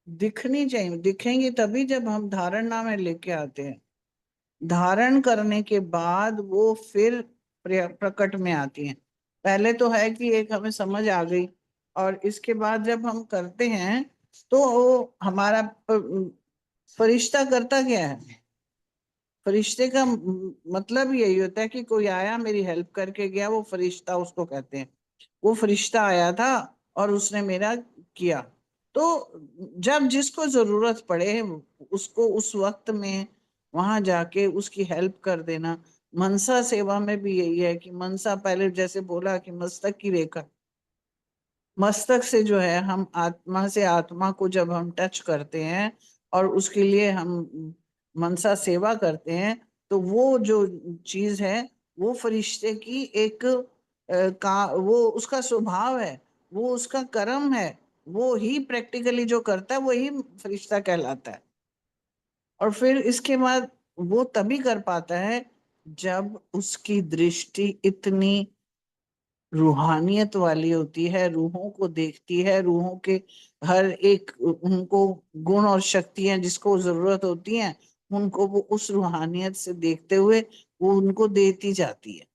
दिखनी चाहिए, दिखेंगी तभी जब हम धारणा में लेके आते हैं। धारण करने के बाद वो फिर प्रकट में आती हैं। पहले तो है कि एक हमें समझ आ गई, और इसके बाद जब हम करते हैं तो वो हमारा फरिश्ता करता क्या है। फरिश्ते का मतलब यही होता है कि कोई आया, मेरी हेल्प करके गया, वो फरिश्ता उसको कहते हैं। वो फरिश्ता आया था और उसने मेरा किया। तो जब जिसको जरूरत पड़े उसको उस वक्त में वहां जाके उसकी हेल्प कर देना। मनसा सेवा में भी यही है कि मनसा, पहले जैसे बोला कि मस्तक की रेखा, मस्तक से जो है हम आत्मा से आत्मा को जब हम टच करते हैं और उसके लिए हम मनसा सेवा करते हैं, तो वो जो चीज है वो फरिश्ते की एक वो उसका स्वभाव है, वो उसका कर्म है, वो ही प्रैक्टिकली जो करता है वही फरिश्ता कहलाता है। और फिर इसके बाद वो तभी कर पाता है जब उसकी दृष्टि इतनी रूहानियत वाली होती है, रूहों को देखती है, रूहों के हर एक उनको गुण और शक्तियां जिसको जरूरत होती हैं, उनको वो उस रूहानियत से देखते हुए वो उनको देती जाती है।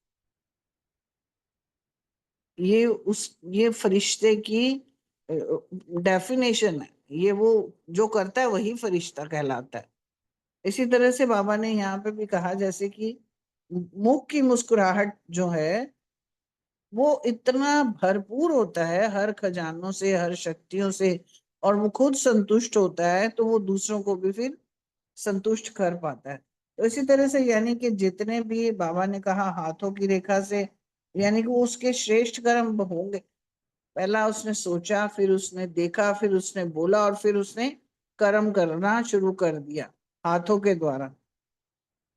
ये फरिश्ते की डेफिनेशन है, ये वो जो करता है वही फरिश्ता कहलाता है। इसी तरह से बाबा ने यहाँ पे भी कहा, जैसे कि मुख की मुस्कुराहट जो है वो इतना भरपूर होता है हर खजानों से, हर शक्तियों से, और वो खुद संतुष्ट होता है तो वो दूसरों को भी फिर संतुष्ट कर पाता है। तो इसी तरह से यानी कि जितने भी बाबा ने कहा हाथों की रेखा से, यानी कि वो उसके श्रेष्ठ कर्म होंगे। पहला उसने सोचा, फिर उसने देखा, फिर उसने बोला, और फिर उसने कर्म करना शुरू कर दिया हाथों के द्वारा।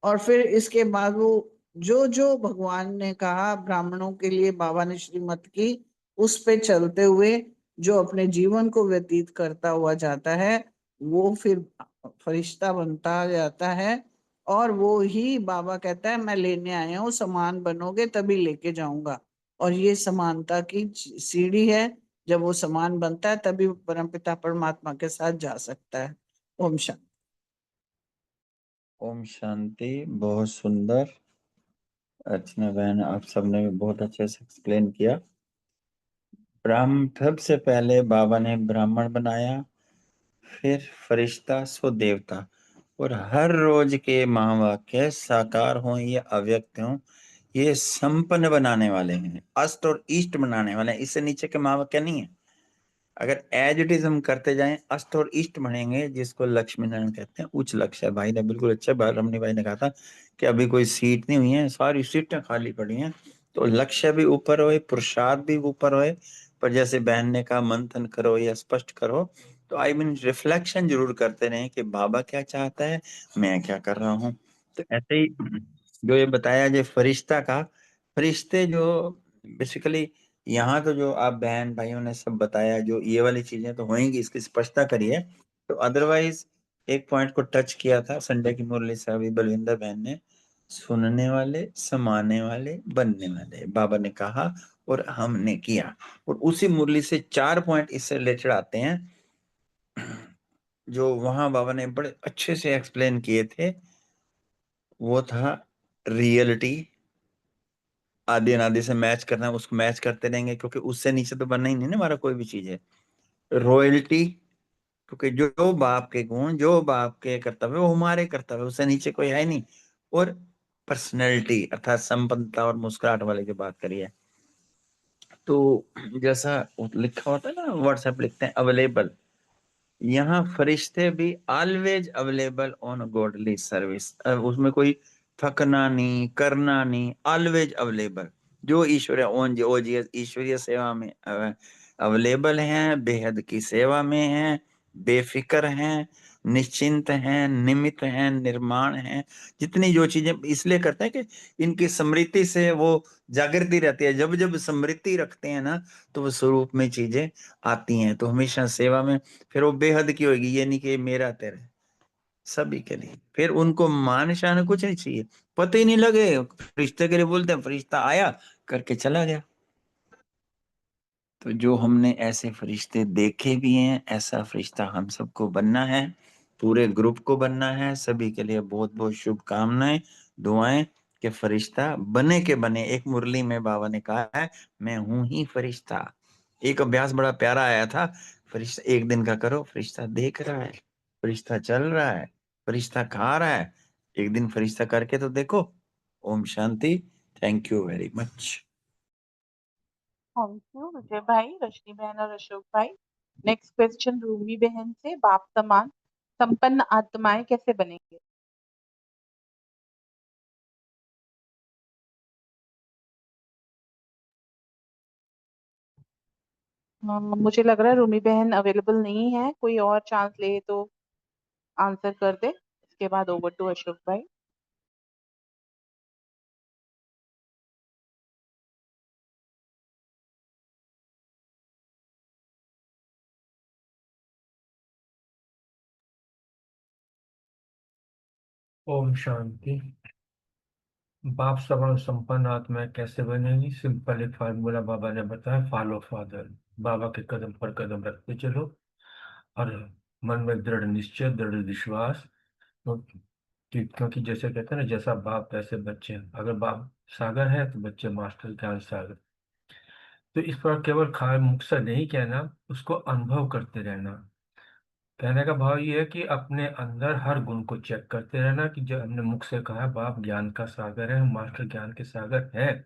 और फिर इसके बाद वो जो जो भगवान ने कहा ब्राह्मणों के लिए बाबा ने श्रीमत की, उस पे चलते हुए जो अपने जीवन को व्यतीत करता हुआ जाता है, वो फिर फरिश्ता बनता जाता है। और वो ही बाबा कहता है मैं लेने आया हूँ, समान बनोगे तभी लेके जाऊंगा। और ये समानता की सीढ़ी है, जब वो समान बनता है तभी परमपिता परमात्मा के साथ जा सकता है। ओम शांति। ओम शांति। बहुत सुंदर अर्चना बहन, आप सबने भी बहुत अच्छे से एक्सप्लेन किया। ब्राह्मण सबसे पहले बाबा ने ब्राह्मण बनाया, फिर फरिश्ता, सो देवता। और हर रोज के महावाक्य साकार हों या अव्यक्त हों, ये संपन्न बनाने वाले हैं, अष्ट और इष्ट बनाने वाले हैं। इससे नीचे के महावाक्य नहीं है। अगर एज इट इज हम करते जाएं, अष्ट और इष्ट बढ़ेंगे, जिसको लक्ष्मी नारायण कहते हैं, उच्च लक्ष्य है। भाई ने बिल्कुल अच्छा, रमणी भाई ने कहा था कि अभी कोई सीट नहीं हुई है, सारी सीटें खाली पड़ी हैं, तो लक्ष्य भी ऊपर होए, पुरुषार्थ भी ऊपर होए। पर जैसे बहन ने कहा, मंथन करो या स्पष्ट करो, तो आई मीन रिफ्लेक्शन जरूर करते रहे कि बाबा क्या चाहता है, मैं क्या कर रहा हूँ। तो ऐसे ही जो ये बताया जो फरिश्ता का, फरिश्ते जो बेसिकली यहाँ तो जो आप बहन भाइयों ने सब बताया, जो ये वाली चीजें तो होंगी, इसकी स्पष्टता करिए। तो अदरवाइज एक पॉइंट को टच किया था संडे की मुरली से अभी बलविंदर बहन ने, सुनने वाले, समाने वाले, बनने वाले, बाबा ने कहा और हमने किया। और उसी मुरली से 4 पॉइंट इससे रिलेटेड आते हैं, जो वहां बाबा ने बड़े अच्छे से एक्सप्लेन किए थे। वो था रियलिटी, आदि अनादि से मैच करना, उसको मैच करते रहेंगे, क्योंकि उससे नीचे तो बनना ही नहीं ना हमारा कोई भी चीज है। रॉयल्टी, क्योंकि जो बाप के गुण, जो बाप के कर्तव्य, वो हमारे कर्तव्य, उससे नीचे कोई है नहीं। और पर्सनैलिटी अर्थात संपन्नता और मुस्कुराहट वाले की बात करिए, तो जैसा लिखा होता है ना, व्हाट्सएप लिखते हैं अवेलेबल, यहाँ फरिश्ते भी always available on godly service. उसमें कोई थकना नहीं, करना नहीं, ऑलवेज अवेलेबल। जो ईश्वर ओन जो ईश्वरीय सेवा में अवेलेबल हैं, बेहद की सेवा में हैं, बेफिक्र हैं, निश्चिंत हैं, निमित्त हैं, निर्माण हैं। जितनी जो चीजें इसलिए करते हैं कि इनकी स्मृति से वो जागृति रहती है। जब जब स्मृति रखते हैं ना, तो वो स्वरूप में चीजें आती हैं। तो हमेशा सेवा में, फिर वो बेहद की होगी, ये नहीं कि मेरा तेरे, सभी के लिए। फिर उनको मान शान कुछ नहीं चाहिए, पता ही नहीं लगे, फरिश्ते के लिए बोलते हैं, फरिश्ता आया करके चला गया। तो जो हमने ऐसे फरिश्ते देखे भी हैं, ऐसा फरिश्ता हम सबको बनना है, पूरे ग्रुप को बनना है। सभी के लिए बहुत बहुत शुभकामनाएं, दुआएं कि फरिश्ता बने के बने। एक मुरली में बाबा ने कहा है, मैं हूं ही फरिश्ता। एक अभ्यास बड़ा प्यारा आया था, फरिश्ता 1 दिन का करो, फरिश्ता देख रहा है, फरिश्ता चल रहा है, फरिश्ता खा रहा है। 1 दिन फरिश्ता करके तो देखो। Om Shanti. Thank you very much. Thank you Vijay भाई, रश्मि बहन और अशोक भाई। नेक्स्ट क्वेश्चन रूमी बहन से, बाप समान संपन्न आत्माएं कैसे बनेंगे? मुझे लग रहा है रूमी बहन अवेलेबल नहीं है, कोई और चांस ले तो आंसर कर दे, इसके बाद ओवर टू अशोक भाई। ओम शांति। बाप समान संपन्न आत्माएं कैसे बनेगी? सिंपल एक फार्मूला बाबा ने बताया, फॉलो फादर। बाबा के कदम पर कदम रखते चलो और मन में दृढ़ निश्चय, दृढ़ विश्वास। क्योंकि जैसे कहते हैं ना, जैसा बाप वैसे बच्चे। अगर बाप सागर है तो बच्चे मास्टर ज्ञान सागर। तो इस पर केवल खाए मुख से नहीं कहना, उसको अनुभव करते रहना। कहने का भाव ये है कि अपने अंदर हर गुण को चेक करते रहना, कि जो हमने मुख से कहा बाप ज्ञान का सागर है, हम मास्टर ज्ञान के सागर हैं,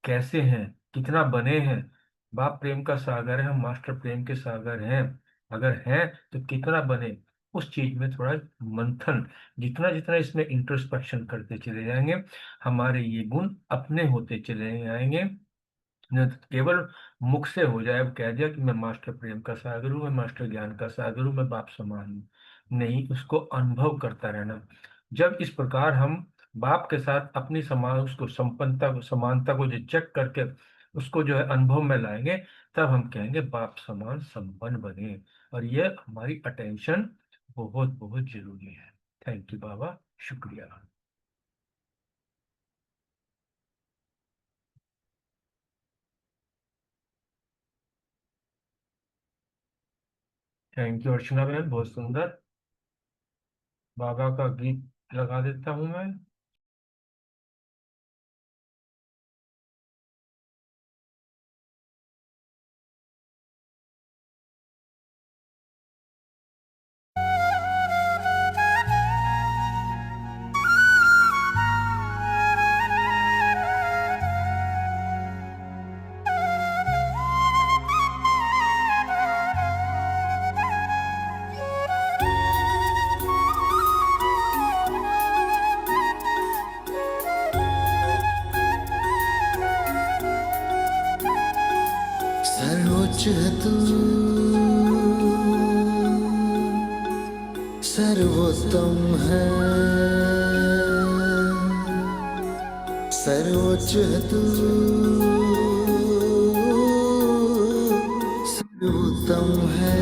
कैसे हैं, कितना बने हैं। बाप प्रेम का सागर है, हम मास्टर प्रेम के सागर हैं, अगर हैं तो कितना बने। उस चीज में थोड़ा मंथन, जितना जितना इसमें इंट्रोस्पेक्शन करते चले जाएंगे, हमारे ये गुण अपने होते चले जाएंगे। न तो केवल मुख से हो जाए, अब कह दिया कि मैं मास्टर प्रेम का सागर हूँ, मैं मास्टर ज्ञान का सागर हूँ, मैं बाप समान हूँ। नहीं, उसको अनुभव करता रहना। जब इस प्रकार हम बाप के साथ अपनी समान, उसको संपन्नता को, समानता को जो चेक करके उसको जो है अनुभव में लाएंगे, तब हम कहेंगे बाप समान संपन्न बने। और ये हमारी अटेंशन बहुत बहुत जरूरी है। थैंक यू बाबा, शुक्रिया। थैंक यू अर्चना बहन, बहुत सुंदर। बाबा का गीत लगा देता हूँ मैं। सर्वोच्च है तू, सर्वोत्तम है, सर्वोच्च है तू, सर्वोत्तम है।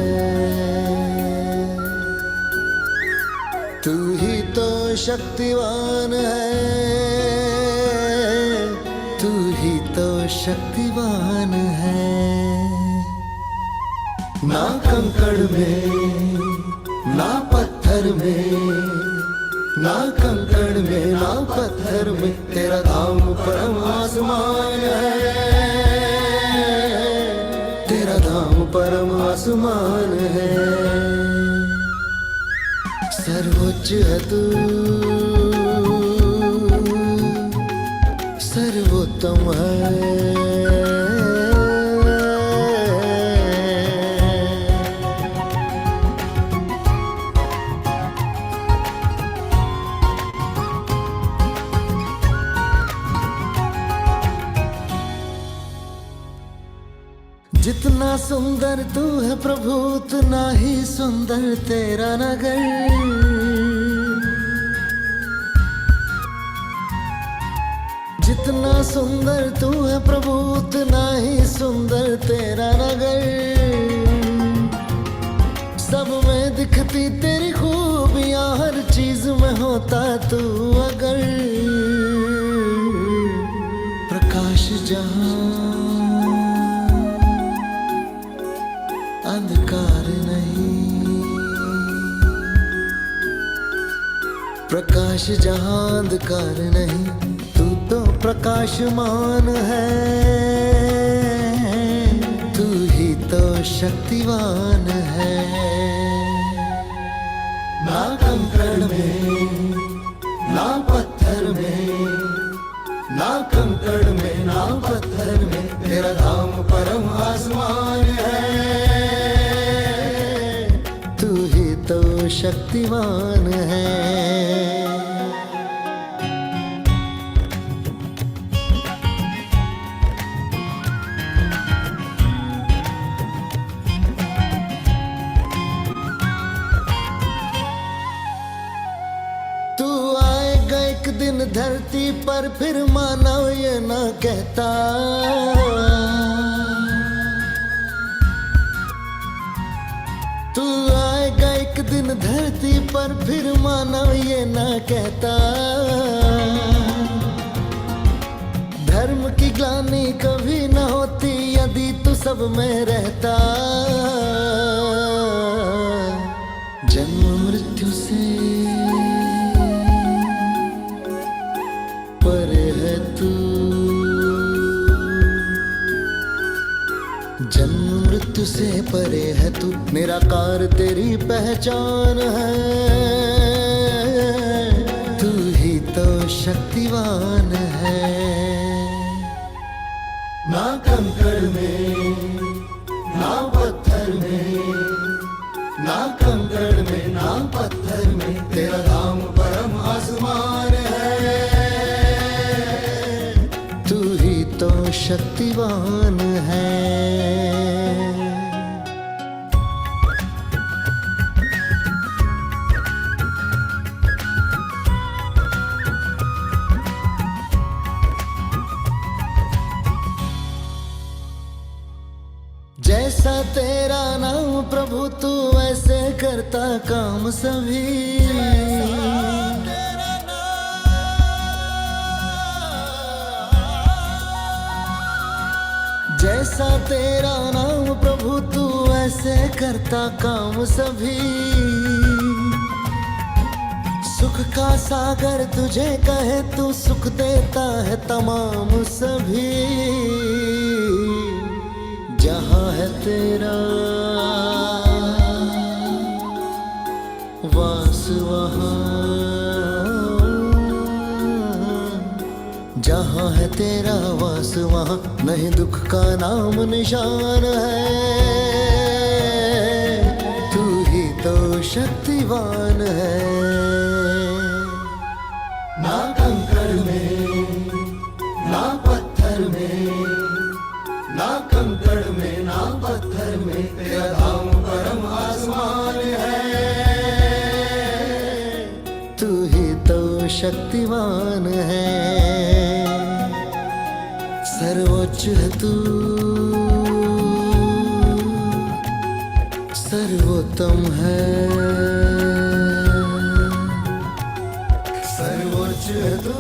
तू ही तो शक्तिवान है, तू ही तो शक्तिवान है। ना कंकड़ में, ना पत्थर में, ना कंकड़ में, ना पत्थर में, तेरा धाम परम आसमान है, तेरा धाम परम आसमान है। सर्वोच्च है तू, सर्वोत्तम है। जितना सुंदर तू है प्रभु, उतना ही सुंदर तेरा नगर। जितना सुंदर तू है प्रभु, उतना ही सुंदर तेरा नगर। सब में दिखती तेरी खूबियां, हर चीज में होता तू अगर। प्रकाश जहां अंधकार नहीं, प्रकाश जहां अंधकार नहीं, तू तो प्रकाशमान है, तू ही तो शक्तिवान है। ना कंकड़ में, ना पत्थर में, ना कंकड़ में, ना पत्थर में, तेरा धाम परम आसमान है, तू ही तो शक्तिवान है। धरती पर फिर मानव ये ना कहता, तू आएगा एक दिन धरती पर फिर मानव ये ना कहता। धर्म की ग्लानि कभी न होती यदि तू सब में रहता। जन्म मृत्यु से परे है तू, जन्म मृत्यु से परे है तू, निराकार तेरी पहचान है। तू ही तो शक्तिवान है। ना कंकड़ में ना पत्थर में, ना कंकड़ में ना पत्थर में, तेरा धाम परम आसमान है। तू ही तो शक्तिवान है। जैसा तेरा नाम प्रभु तू ऐसे करता काम सभी। जैसा तेरा नाम प्रभु तू ऐसे करता काम सभी। सुख का सागर तुझे कहे तू सुख देता है तमाम सभी। जहाँ है तेरा वास वहाँ, जहाँ है तेरा वास वहाँ नहीं दुख का नाम निशान है। तू ही तो शक्तिवान है। ना कंकड़ में ना पत्थर में, ना कंकड़ में ना पत्थर में, तेरा धाम परम आसमान है। तू ही तो शक्तिवान है। सर्वोच्च है तू, सर्वोत्तम है। सर्वोच्च है तू,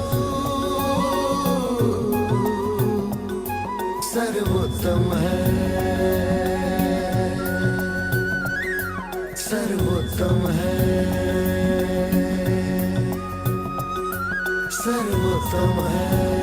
सर्वोत्तम है। सर्वोत्तम है। सर्वोत्तम है।